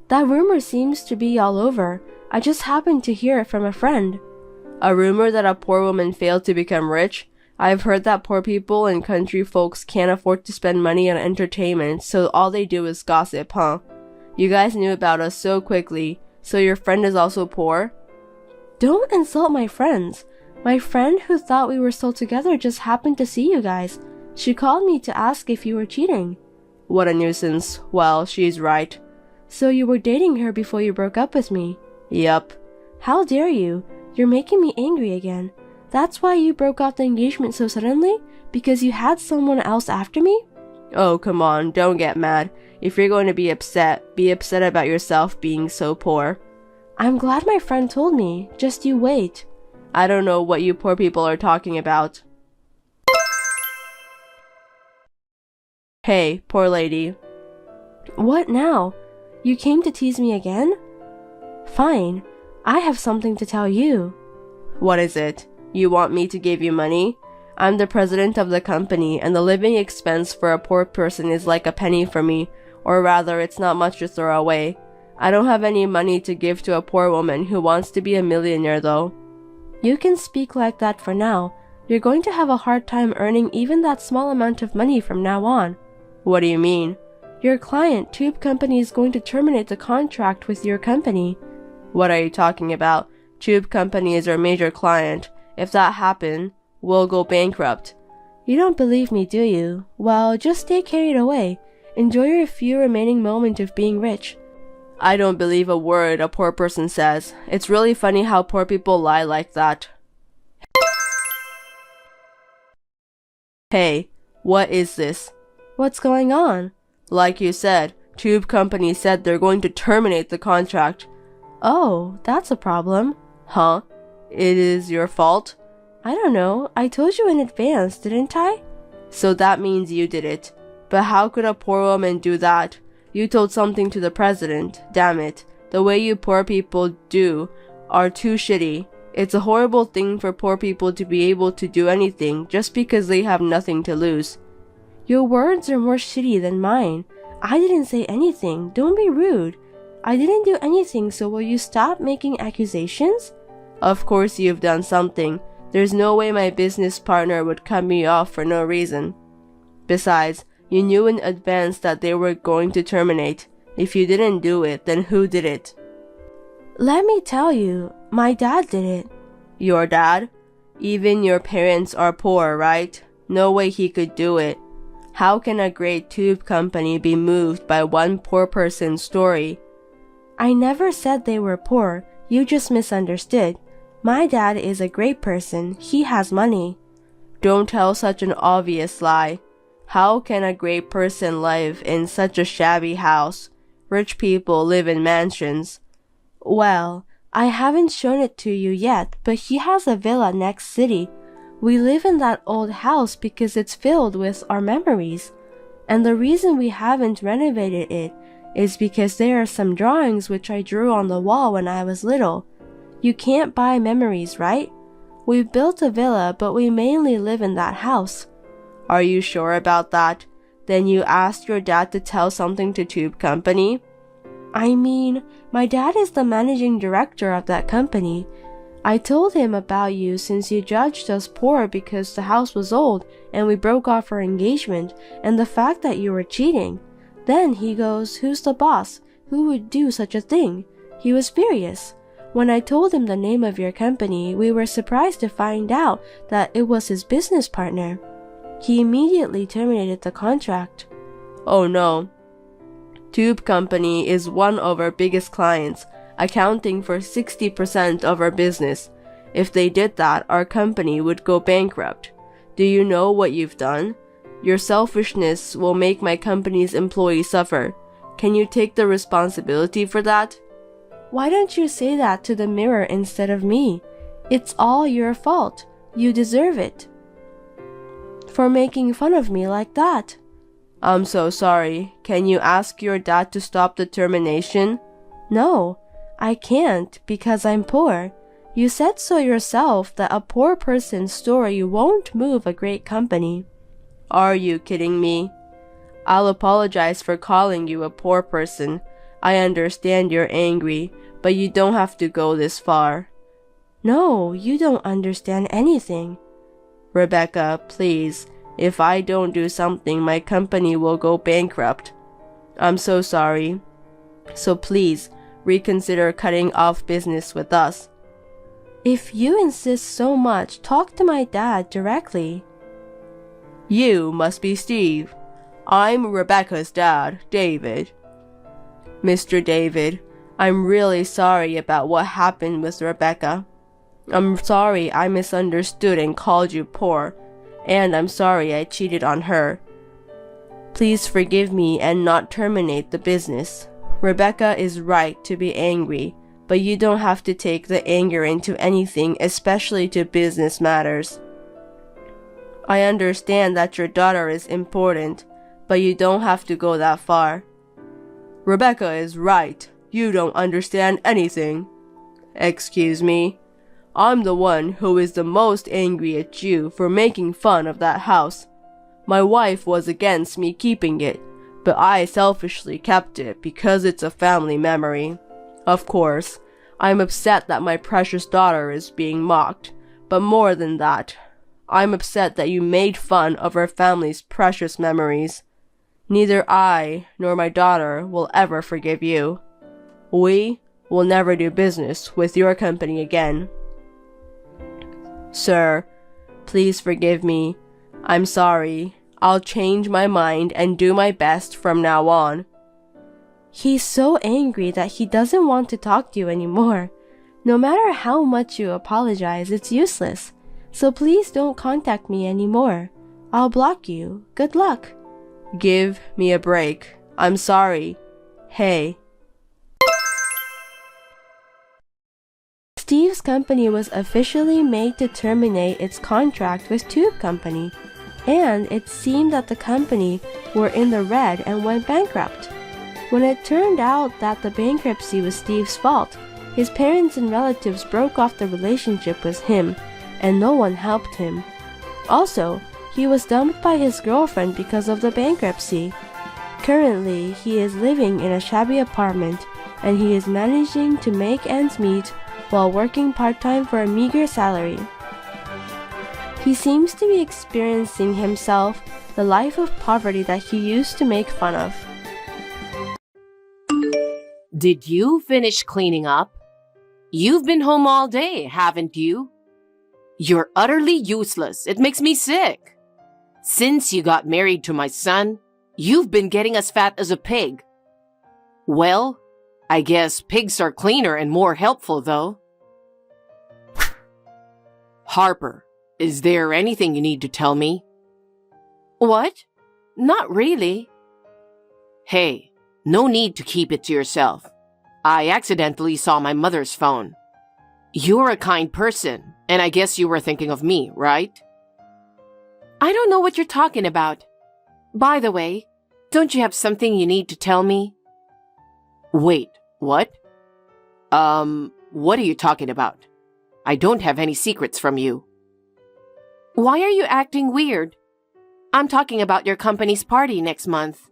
That rumor seems to be all over. I just happened to hear it from a friend. A rumor that a poor woman failed to become rich? I've heard that poor people and country folks can't afford to spend money on entertainment, so all they do is gossip, huh? You guys knew about us so quickly, so your friend is also poor? Don't insult my friends. My friend who thought we were still together just happened to see you guys. She called me to ask if you were cheating. What a nuisance. Well, she's right. So you were dating her before you broke up with me? Yup. How dare you? You're making me angry again. That's why you broke off the engagement so suddenly? Because you had someone else after me? Oh, come on, don't get mad. If you're going to be upset about yourself being so poor. I'm glad my friend told me. Just you wait. I don't know what you poor people are talking about. Hey, poor lady. What now? You came to tease me again? Fine. I have something to tell you. What is it? You want me to give you money? I'm the president of the company, and the living expense for a poor person is like a penny for me, or rather, it's not much to throw away. I don't have any money to give to a poor woman who wants to be a millionaire, though. You can speak like that for now. You're going to have a hard time earning even that small amount of money from now on. What do you mean? Your client, Tube Company, is going to terminate the contract with your company. What are you talking about? Tube Company is our major client. If that happened, we'll go bankrupt. You don't believe me, do you? Well, just stay carried away. Enjoy your few remaining moments of being rich. I don't believe a word a poor person says. It's really funny how poor people lie like that. Hey, what is this? What's going on? Like you said, Tube Company said they're going to terminate the contract. Oh, that's a problem. Huh? It is your fault? I don't know. I told you in advance, didn't I? So that means you did it. But how could a poor woman do that? You told something to the president. Damn it. The way you poor people do are too shitty. It's a horrible thing for poor people to be able to do anything just because they have nothing to lose. Your words are more shitty than mine. I didn't say anything. Don't be rude. I didn't do anything, so will you stop making accusations? Of course you've done something. There's no way my business partner would cut me off for no reason. Besides, you knew in advance that they were going to terminate. If you didn't do it, then who did it? Let me tell you, my dad did it. Your dad? Even your parents are poor, right? No way he could do it. How can a great tube company be moved by one poor person's story? I never said they were poor. You just misunderstood. My dad is a great person. He has money. Don't tell such an obvious lie. How can a great person live in such a shabby house? Rich people live in mansions. Well, I haven't shown it to you yet, but he has a villa next city. We live in that old house because it's filled with our memories. And the reason we haven't renovated it is because there are some drawings which I drew on the wall when I was little. You can't buy memories, right? We've built a villa, but we mainly live in that house. Are you sure about that? Then you asked your dad to tell something to Tube Company? I mean, my dad is the managing director of that company. I told him about you since you judged us poor because the house was old and we broke off our engagement, and the fact that you were cheating. Then he goes, "Who's the boss? Who would do such a thing?" He was furious. When I told him the name of your company, we were surprised to find out that it was his business partner. He immediately terminated the contract. Oh no. Tube Company is one of our biggest clients, accounting for 60% of our business. If they did that, our company would go bankrupt. Do you know what you've done? Your selfishness will make my company's employees suffer. Can you take the responsibility for that? Why don't you say that to the mirror instead of me? It's all your fault. You deserve it. For making fun of me like that. I'm so sorry. Can you ask your dad to stop the termination? No, I can't because I'm poor. You said so yourself that a poor person's story won't move a great company. Are you kidding me? I'll apologize for calling you a poor person. I understand you're angry, but you don't have to go this far. No, you don't understand anything. Rebecca, please. If I don't do something, my company will go bankrupt. I'm so sorry. So please, reconsider cutting off business with us. If you insist so much, talk to my dad directly. You must be Steve. I'm Rebecca's dad, David. Mr. David, I'm really sorry about what happened with Rebecca. I'm sorry I misunderstood and called you poor, and I'm sorry I cheated on her. Please forgive me and not terminate the business. Rebecca is right to be angry, but you don't have to take the anger into anything, especially to business matters. I understand that your daughter is important, but you don't have to go that far. Rebecca is right. You don't understand anything. Excuse me. I'm the one who is the most angry at you for making fun of that house. My wife was against me keeping it, but I selfishly kept it because it's a family memory. Of course, I'm upset that my precious daughter is being mocked, but more than that, I'm upset that you made fun of our family's precious memories. Neither I nor my daughter will ever forgive you. We will never do business with your company again. Sir, please forgive me. I'm sorry. I'll change my mind and do my best from now on. He's so angry that he doesn't want to talk to you anymore. No matter how much you apologize, it's useless. So please don't contact me anymore. I'll block you. Good luck. Give me a break. I'm sorry. Hey. Steve's company was officially made to terminate its contract with Tube Company, and it seemed that the company were in the red and went bankrupt. When it turned out that the bankruptcy was Steve's fault, his parents and relatives broke off the relationship with him, and no one helped him. Also, he was dumped by his girlfriend because of the bankruptcy. Currently, he is living in a shabby apartment, and he is managing to make ends meet while working part-time for a meager salary. He seems to be experiencing himself the life of poverty that he used to make fun of. Did you finish cleaning up? You've been home all day, haven't you? You're utterly useless. It makes me sick. Since you got married to my son, you've been getting as fat as a pig. Well, I guess pigs are cleaner and more helpful, though. Harper, is there anything you need to tell me? What? Not really. Hey, No need to keep it to yourself. I accidentally saw my mother's phone. You're a kind person, and I guess you were thinking of me, right? I don't know what you're talking about. By the way, don't you have something you need to tell me? Wait, what? What are you talking about? I don't have any secrets from you. Why are you acting weird? I'm talking about your company's party next month.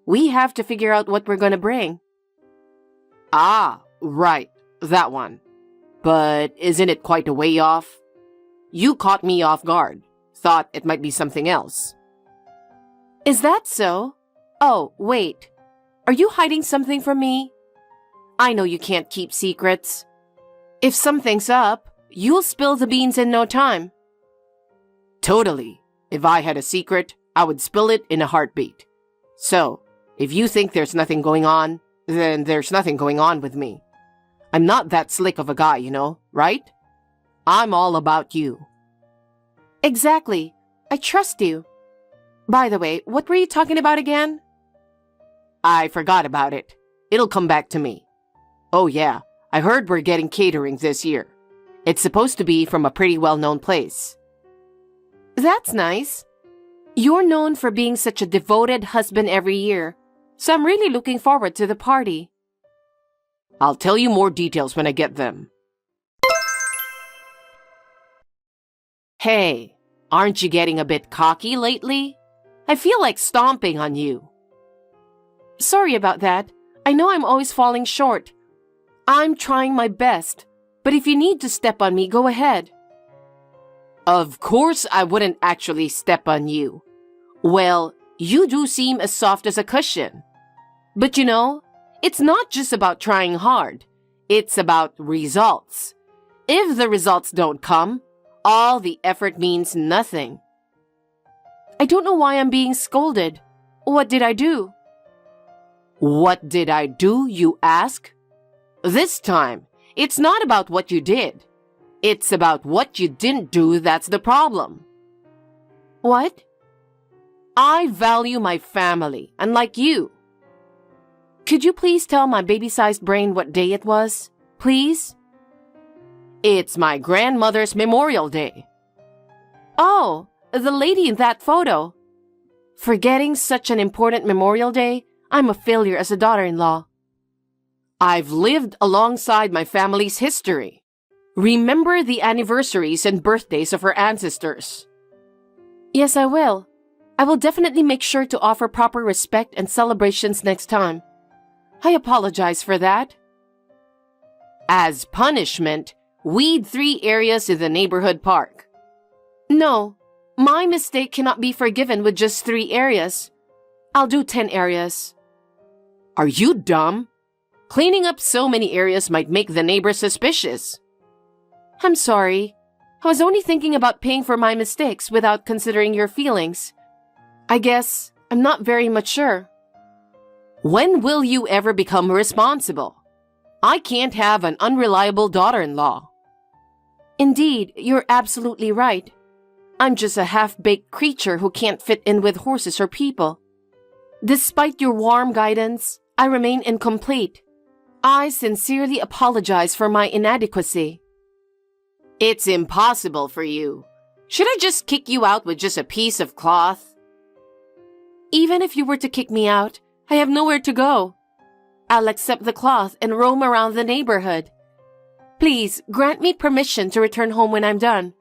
We have to figure out what we're going to bring. Ah, right, that one. But isn't it quite a way off? You caught me off guard. Thought it might be something else. Is that so? Oh, wait. Are you hiding something from me? I know you can't keep secrets. If something's up, you'll spill the beans in no time. Totally. If I had a secret, I would spill it in a heartbeat. So, if you think there's nothing going on, then there's nothing going on with me. I'm not that slick of a guy, right? I'm all about you. Exactly. I trust you. By the way, what were you talking about again? I forgot about it. It'll come back to me. Oh yeah, I heard we're getting catering this year. It's supposed to be from a pretty well-known place. That's nice. You're known for being such a devoted husband every year, so I'm really looking forward to the party. I'll tell you more details when I get them. Hey, aren't you getting a bit cocky lately? I feel like stomping on you. Sorry about that. I know I'm always falling short. I'm trying my best, but if you need to step on me, go ahead. Of course I wouldn't actually step on you. Well, you do seem as soft as a cushion. But it's not just about trying hard. It's about results. If the results don't come, all the effort means nothing. I don't know why I'm being scolded. What did I do? What did I do, you ask? This time, it's not about what you did. It's about what you didn't do that's the problem. What? I value my family, unlike you. Could you please tell my baby-sized brain what day it was? Please? It's my grandmother's Memorial Day. Oh, the lady in that photo. Forgetting such an important Memorial Day, I'm a failure as a daughter-in-law. I've lived alongside my family's history. Remember the anniversaries and birthdays of her ancestors. Yes, I will. I will definitely make sure to offer proper respect and celebrations next time. I apologize for that. As punishment, weed 3 areas in the neighborhood park. No, my mistake cannot be forgiven with just 3 areas. I'll do 10 areas. Are you dumb? Cleaning up so many areas might make the neighbors suspicious. I'm sorry. I was only thinking about paying for my mistakes without considering your feelings. I guess I'm not very mature. When will you ever become responsible? I can't have an unreliable daughter-in-law. Indeed, you're absolutely right. I'm just a half-baked creature who can't fit in with horses or people. Despite your warm guidance, I remain incomplete. I sincerely apologize for my inadequacy. It's impossible for you. Should I just kick you out with just a piece of cloth? Even if you were to kick me out, I have nowhere to go. I'll accept the cloth and roam around the neighborhood. Please grant me permission to return home when I'm done.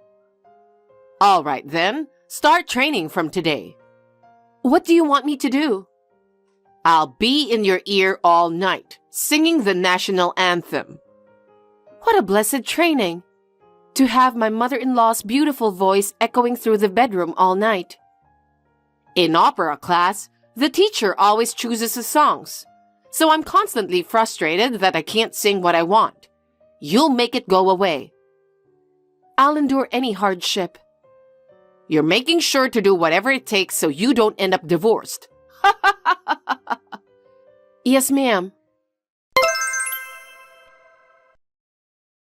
All right then, start training from today. What do you want me to do? I'll be in your ear all night, singing the national anthem. What a blessed training! To have my mother-in-law's beautiful voice echoing through the bedroom all night. In opera class, the teacher always chooses the songs, so I'm constantly frustrated that I can't sing what I want. You'll make it go away. I'll endure any hardship. You're making sure to do whatever it takes so you don't end up divorced. Yes, ma'am.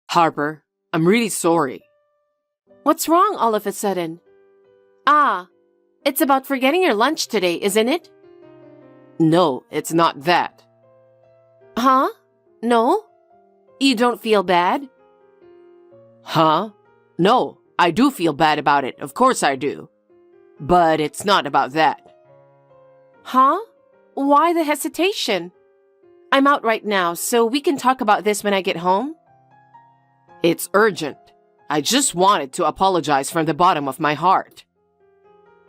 Harper, I'm really sorry. What's wrong all of a sudden? Ah, it's about forgetting your lunch today, isn't it? No, it's not that. Huh? No? You don't feel bad? Huh? No, I do feel bad about it. Of course I do. But it's not about that. Huh? Why the hesitation? I'm out right now, so we can talk about this when I get home. It's urgent. I just wanted to apologize from the bottom of my heart.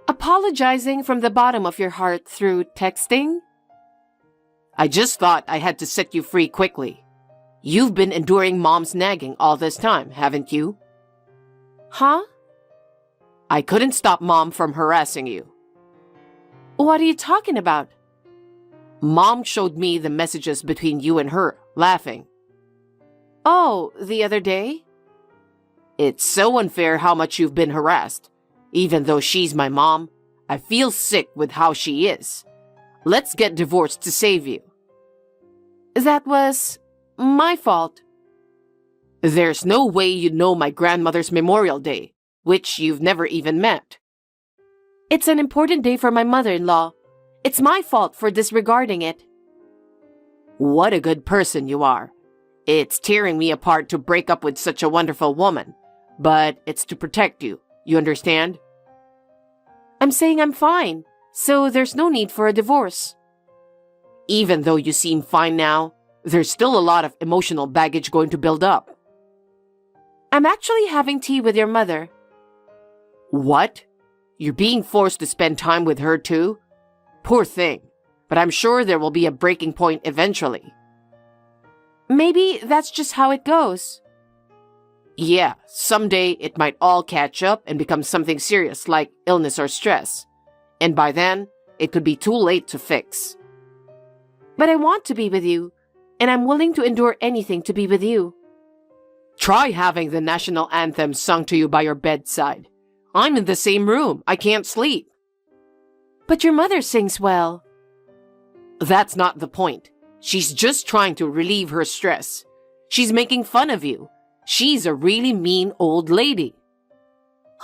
Apologizing from the bottom of your heart through texting? I just thought I had to set you free quickly. You've been enduring Mom's nagging all this time, haven't you? Huh? I couldn't stop Mom from harassing you. What are you talking about? Mom showed me the messages between you and her, laughing. Oh, the other day? It's so unfair how much you've been harassed. Even though she's my mom, I feel sick with how she is. Let's get divorced to save you. That was my fault. There's no way you know my grandmother's Memorial Day, which you've never even met. It's an important day for my mother-in-law. It's my fault for disregarding it. What a good person you are. It's tearing me apart to break up with such a wonderful woman, but it's to protect you. You understand? I'm saying I'm fine, so there's no need for a divorce. Even though you seem fine now, there's still a lot of emotional baggage going to build up. I'm actually having tea with your mother. What? You're being forced to spend time with her too? Poor thing. But I'm sure there will be a breaking point eventually. Maybe that's just how it goes. Yeah, someday it might all catch up and become something serious like illness or stress. And by then, it could be too late to fix. But I want to be with you, and I'm willing to endure anything to be with you. Try having the national anthem sung to you by your bedside. I'm in the same room. I can't sleep. But your mother sings well. That's not the point. She's just trying to relieve her stress. She's making fun of you. She's a really mean old lady.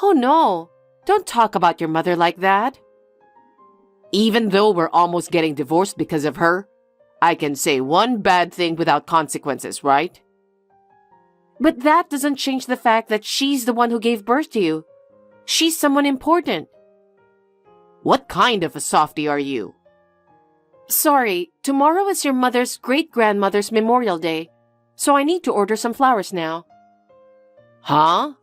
Oh no, don't talk about your mother like that. Even though we're almost getting divorced because of her, I can say one bad thing without consequences, right? But that doesn't change the fact that she's the one who gave birth to you. She's someone important. What kind of a softie are you? Sorry, tomorrow is your mother's great-grandmother's Memorial Day, so I need to order some flowers now. Huh?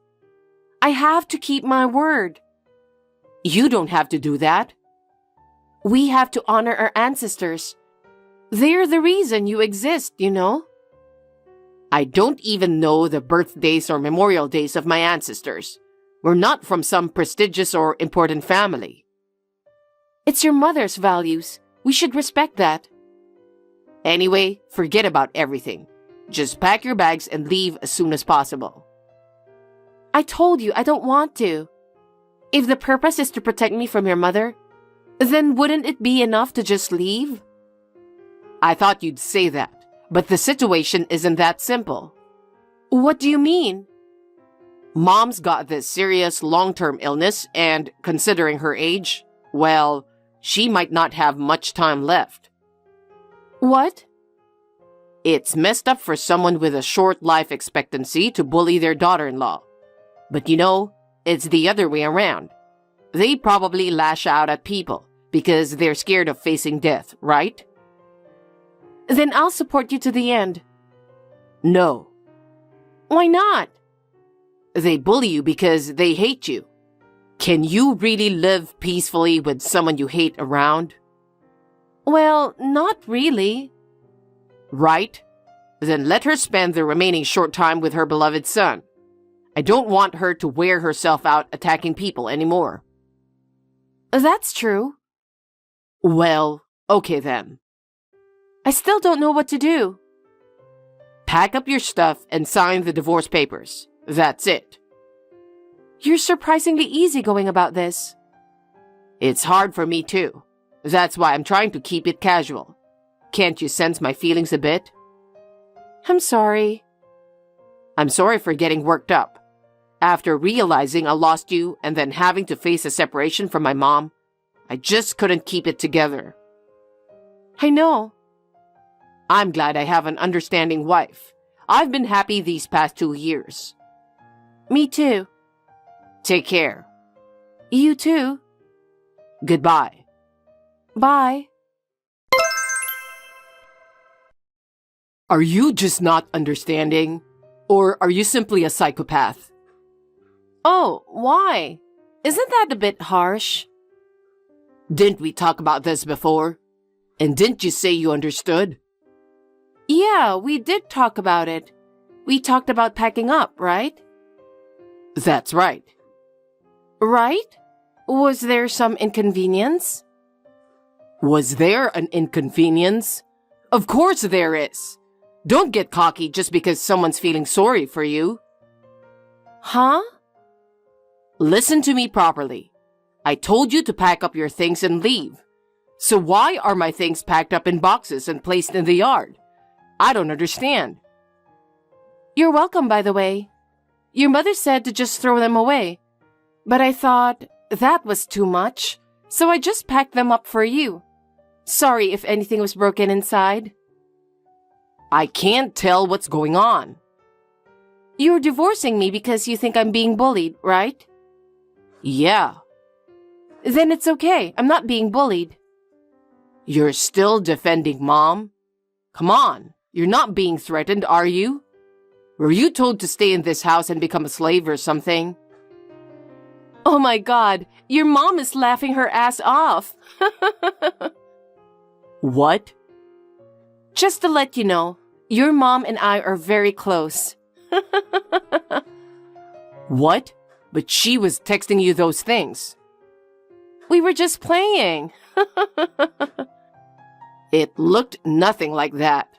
I have to keep my word. You don't have to do that. We have to honor our ancestors. They're the reason you exist, you know? I don't even know the birthdays or memorial days of my ancestors. We're not from some prestigious or important family. It's your mother's values. We should respect that. Anyway, forget about everything. Just pack your bags and leave as soon as possible. I told you I don't want to. If the purpose is to protect me from your mother, then wouldn't it be enough to just leave? I thought you'd say that, but the situation isn't that simple. What do you mean? Mom's got this serious long-term illness, and considering her age, well, she might not have much time left. What? It's messed up for someone with a short life expectancy to bully their daughter-in-law. But you know, it's the other way around. They probably lash out at people because they're scared of facing death, right? Then I'll support you to the end. No. Why not? They bully you because they hate you. Can you really live peacefully with someone you hate around? Well, not really. Right? Then let her spend the remaining short time with her beloved son. I don't want her to wear herself out attacking people anymore. That's true. Well, okay then. I still don't know what to do. Pack up your stuff and sign the divorce papers. That's it. You're surprisingly easygoing about this. It's hard for me too. That's why I'm trying to keep it casual. Can't you sense my feelings a bit? I'm sorry. I'm sorry for getting worked up. After realizing I lost you and then having to face a separation from my mom, I just couldn't keep it together. I know. I'm glad I have an understanding wife. I've been happy these past 2 years. Me too. Take care. You too. Goodbye. Bye. Are you just not understanding? Or are you simply a psychopath? Oh, why? Isn't that a bit harsh? Didn't we talk about this before? And didn't you say you understood? Yeah, we did talk about it. We talked about packing up, right? That's right. Right? Was there some inconvenience? Was there an inconvenience? Of course there is. Don't get cocky just because someone's feeling sorry for you. Huh? Listen to me properly. I told you to pack up your things and leave. So why are my things packed up in boxes and placed in the yard? I don't understand. You're welcome, by the way. Your mother said to just throw them away. But I thought that was too much, so I just packed them up for you. Sorry if anything was broken inside. I can't tell what's going on. You're divorcing me because you think I'm being bullied, right? Yeah. Then it's okay. I'm not being bullied. You're still defending Mom? Come on, you're not being threatened, are you? Were you told to stay in this house and become a slave or something? Oh my God, your mom is laughing her ass off. What? Just to let you know, your mom and I are very close. What? But she was texting you those things. We were just playing. It looked nothing like that.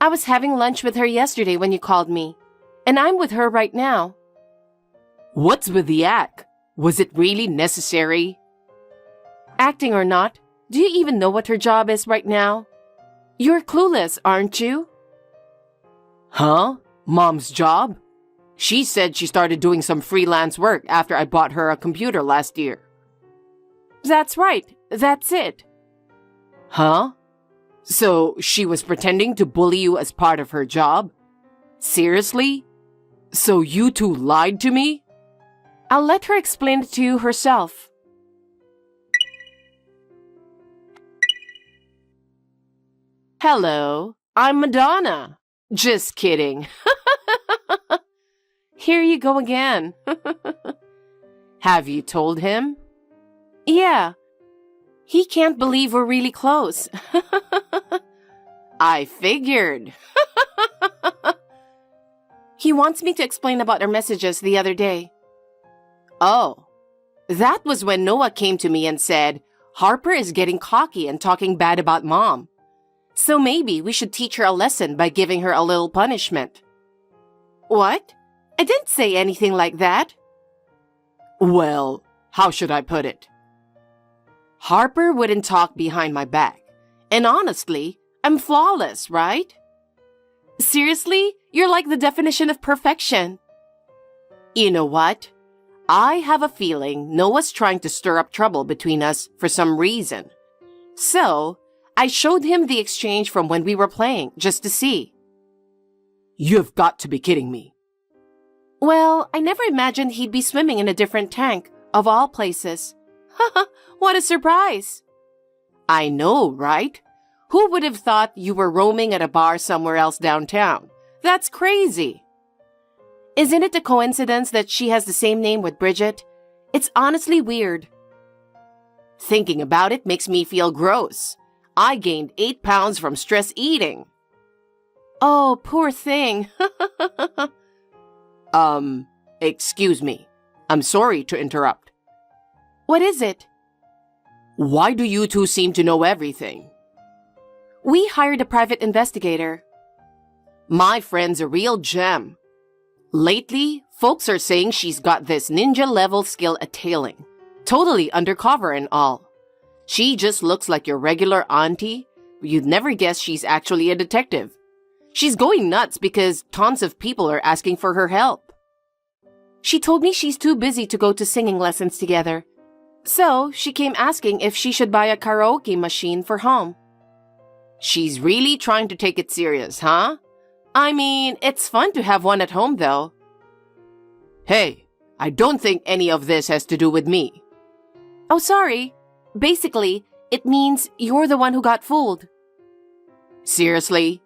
I was having lunch with her yesterday when you called me, and I'm with her right now. What's with the act? Was it really necessary? Acting or not, do you even know what her job is right now? You're clueless, aren't you? Huh? Mom's job? She said she started doing some freelance work after I bought her a computer last year. That's right. That's it. Huh? So she was pretending to bully you as part of her job? Seriously? So you two lied to me? I'll let her explain it to you herself. Hello, I'm Madonna. Just kidding. Here you go again. Have you told him? Yeah. He can't believe we're really close. I figured. He wants me to explain about our messages the other day. Oh, that was when Noah came to me and said, Harper is getting cocky and talking bad about Mom. So maybe we should teach her a lesson by giving her a little punishment. What? I didn't say anything like that. Well, how should I put it? Harper wouldn't talk behind my back. And honestly, I'm flawless, right? Seriously? You're like the definition of perfection. You know what? I have a feeling Noah's trying to stir up trouble between us for some reason. So, I showed him the exchange from when we were playing, just to see. You've got to be kidding me. Well, I never imagined he'd be swimming in a different tank, of all places. Haha, what a surprise! I know, right? Who would have thought you were roaming at a bar somewhere else downtown? That's crazy. Isn't it a coincidence that she has the same name with Bridget? It's honestly weird. Thinking about it makes me feel gross. I gained 8 pounds from stress eating. Oh, poor thing. Excuse me. I'm sorry to interrupt. What is it? Why do you two seem to know everything? We hired a private investigator. My friend's a real gem. Lately, folks are saying she's got this ninja-level skill at tailing. Totally undercover and all. She just looks like your regular auntie. You'd never guess she's actually a detective. She's going nuts because tons of people are asking for her help. She told me she's too busy to go to singing lessons together. So, she came asking if she should buy a karaoke machine for home. She's really trying to take it serious, huh? I mean, it's fun to have one at home, though. Hey, I don't think any of this has to do with me. Oh, sorry. Basically, it means you're the one who got fooled. Seriously?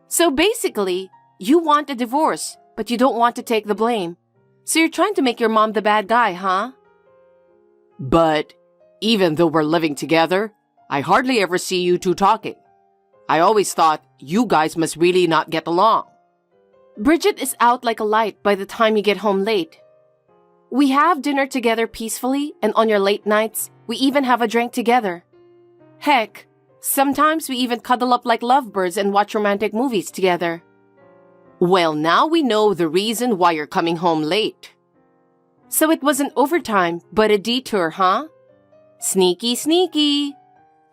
So basically, you want a divorce, but you don't want to take the blame. So you're trying to make your mom the bad guy, huh? But even though we're living together, I hardly ever see you two talking. I always thought you guys must really not get along. Bridget is out like a light by the time you get home late. We have dinner together peacefully, and on your late nights, we even have a drink together. Heck, sometimes we even cuddle up like lovebirds and watch romantic movies together. Well, now we know the reason why you're coming home late. So it wasn't overtime, but a detour, huh? Sneaky, sneaky.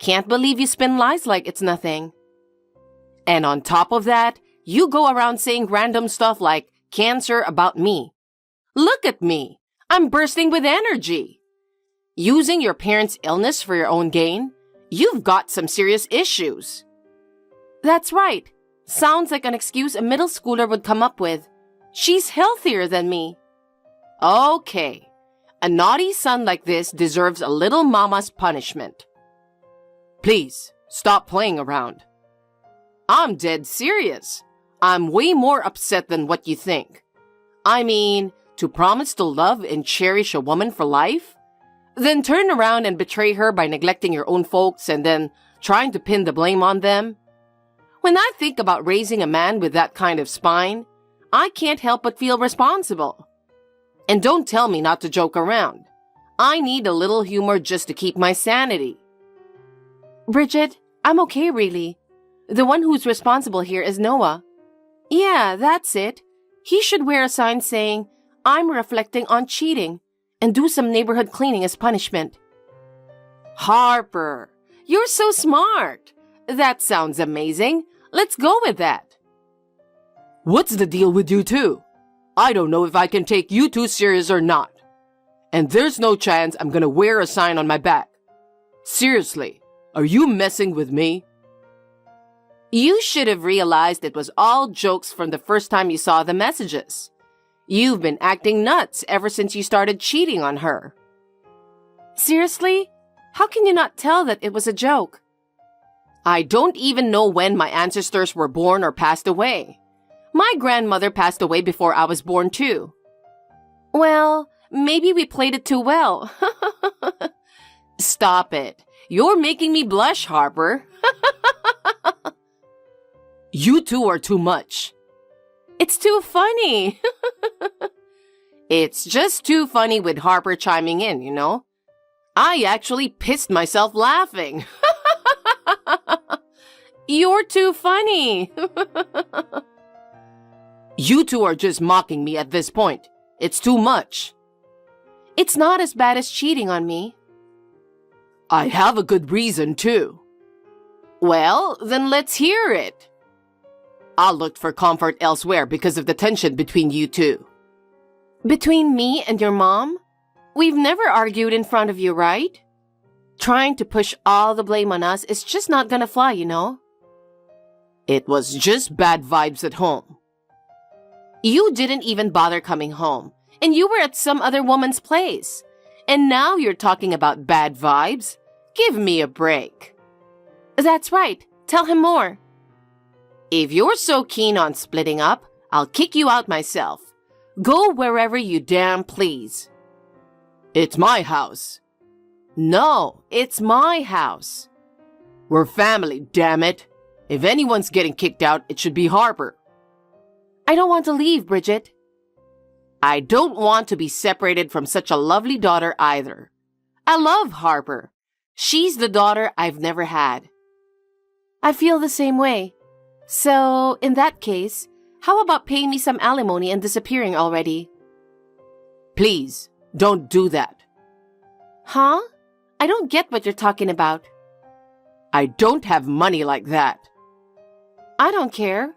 Can't believe you spin lies like it's nothing. And on top of that, you go around saying random stuff like cancer about me. Look at me. I'm bursting with energy. Using your parents' illness for your own gain? You've got some serious issues. That's right. Sounds like an excuse a middle schooler would come up with. She's healthier than me. Okay. A naughty son like this deserves a little mama's punishment. Please, stop playing around. I'm dead serious. I'm way more upset than what you think. I mean, to promise to love and cherish a woman for life? Then turn around and betray her by neglecting your own folks and then trying to pin the blame on them? When I think about raising a man with that kind of spine, I can't help but feel responsible. And don't tell me not to joke around. I need a little humor just to keep my sanity. Bridget, I'm okay really. The one who's responsible here is Noah. Yeah, that's it. He should wear a sign saying, "I'm reflecting on cheating," and do some neighborhood cleaning as punishment. Harper, you're so smart. That sounds amazing. Let's go with that. What's the deal with you two? I don't know if I can take you two serious or not. And there's no chance I'm gonna wear a sign on my back. Seriously, are you messing with me? You should have realized it was all jokes from the first time you saw the messages. You've been acting nuts ever since you started cheating on her. Seriously? How can you not tell that it was a joke? I don't even know when my ancestors were born or passed away. My grandmother passed away before I was born too. Well, maybe we played it too well. Stop it. You're making me blush, Harper. You two are too much. It's too funny. It's just too funny with Harper chiming in, you know? I actually pissed myself laughing. You're too funny. You two are just mocking me at this point. It's too much. It's not as bad as cheating on me. I have a good reason, too. Well, then let's hear it. I looked for comfort elsewhere because of the tension between you two. Between me and your mom? We've never argued in front of you, right? Trying to push all the blame on us is just not gonna fly, you know? It was just bad vibes at home. You didn't even bother coming home, and you were at some other woman's place. And now you're talking about bad vibes? Give me a break. That's right. Tell him more. If you're so keen on splitting up, I'll kick you out myself. Go wherever you damn please. It's my house. No, it's my house. We're family, damn it. If anyone's getting kicked out, it should be Harper. I don't want to leave, Bridget. I don't want to be separated from such a lovely daughter either. I love Harper. She's the daughter I've never had. I feel the same way. So, in that case, how about paying me some alimony and disappearing already? Please, don't do that. Huh? I don't get what you're talking about. I don't have money like that. I don't care.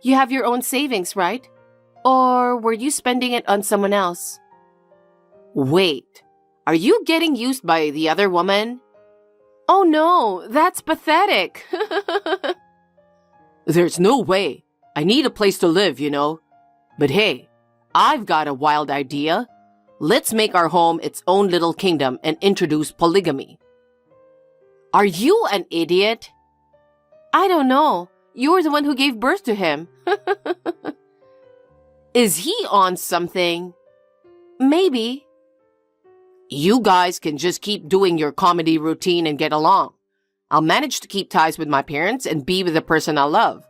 You have your own savings, right? Or were you spending it on someone else? Wait, are you getting used by the other woman? Oh no, that's pathetic. There's no way. I need a place to live, you know. But hey, I've got a wild idea. Let's make our home its own little kingdom and introduce polygamy. Are you an idiot? I don't know. You're the one who gave birth to him. Is he on something? Maybe. You guys can just keep doing your comedy routine and get along. I'll manage to keep ties with my parents and be with the person I love.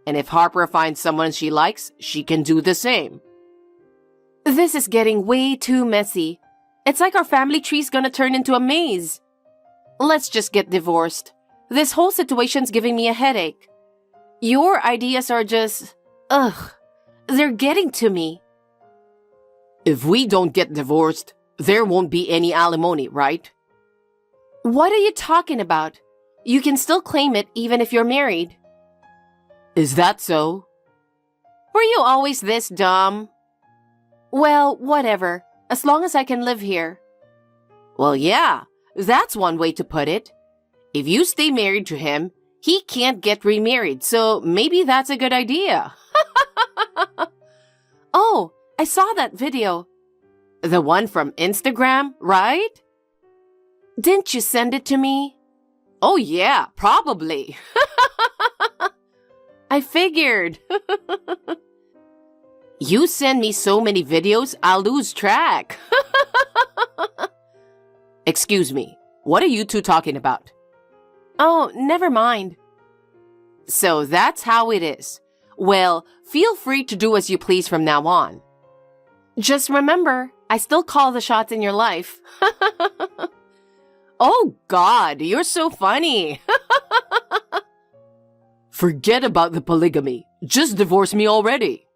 And if Harper finds someone she likes, she can do the same. This is getting way too messy. It's like our family tree's gonna turn into a maze. Let's just get divorced. This whole situation's giving me a headache. Your ideas are just... ugh. They're getting to me. If we don't get divorced, there won't be any alimony, right? What are you talking about? You can still claim it even if you're married. Is that so? Were you always this dumb? Well, whatever. As long as I can live here. Well, yeah, that's one way to put it. If you stay married to him, he can't get remarried, so maybe that's a good idea. Oh, I saw that video. The one from Instagram, right? Didn't you send it to me? Oh yeah, probably. I figured. You send me so many videos, I'll lose track. Excuse me, what are you two talking about? Oh, never mind. So that's how it is. Well, feel free to do as you please from now on. Just remember, I still call the shots in your life. Oh God, you're so funny. Forget about the polygamy. Just divorce me already.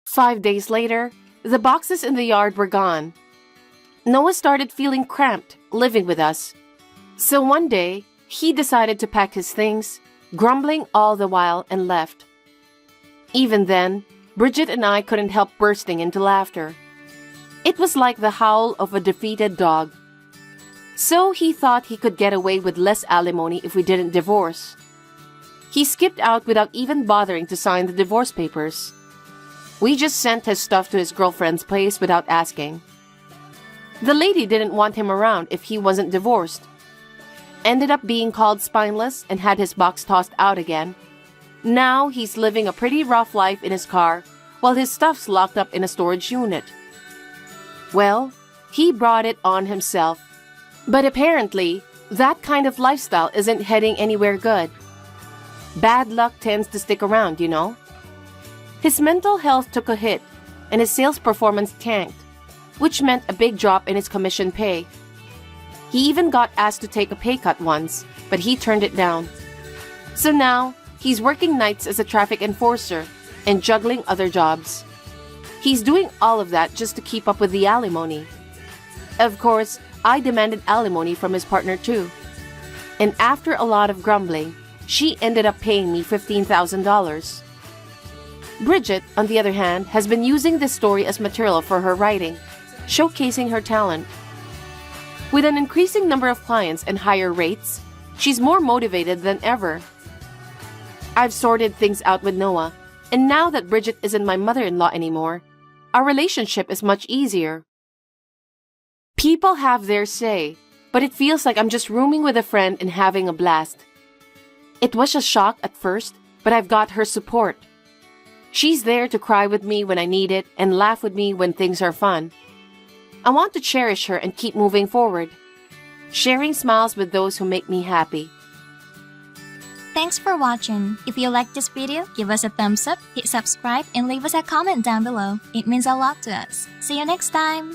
5 days later, the boxes in the yard were gone. Noah started feeling cramped living with us. So one day, he decided to pack his things, grumbling all the while, and left. Even then, Bridget and I couldn't help bursting into laughter. It was like the howl of a defeated dog. So he thought he could get away with less alimony if we didn't divorce. He skipped out without even bothering to sign the divorce papers. We just sent his stuff to his girlfriend's place without asking. The lady didn't want him around if he wasn't divorced. Ended up being called spineless and had his box tossed out again. Now he's living a pretty rough life in his car while his stuff's locked up in a storage unit. Well, he brought it on himself. But apparently, that kind of lifestyle isn't heading anywhere good. Bad luck tends to stick around, you know? His mental health took a hit, and his sales performance tanked, which meant a big drop in his commission pay. He even got asked to take a pay cut once, but he turned it down. So now, he's working nights as a traffic enforcer and juggling other jobs. He's doing all of that just to keep up with the alimony. Of course, I demanded alimony from his partner too. And after a lot of grumbling, she ended up paying me $15,000. Bridget, on the other hand, has been using this story as material for her writing, showcasing her talent. With an increasing number of clients and higher rates, she's more motivated than ever. I've sorted things out with Noah, and now that Bridget isn't my mother-in-law anymore, our relationship is much easier. People have their say, but it feels like I'm just rooming with a friend and having a blast. It was a shock at first, but I've got her support. She's there to cry with me when I need it and laugh with me when things are fun. I want to cherish her and keep moving forward, sharing smiles with those who make me happy. Thanks for watching. If you liked this video, give us a thumbs up, hit subscribe, and leave us a comment down below. It means a lot to us. See you next time!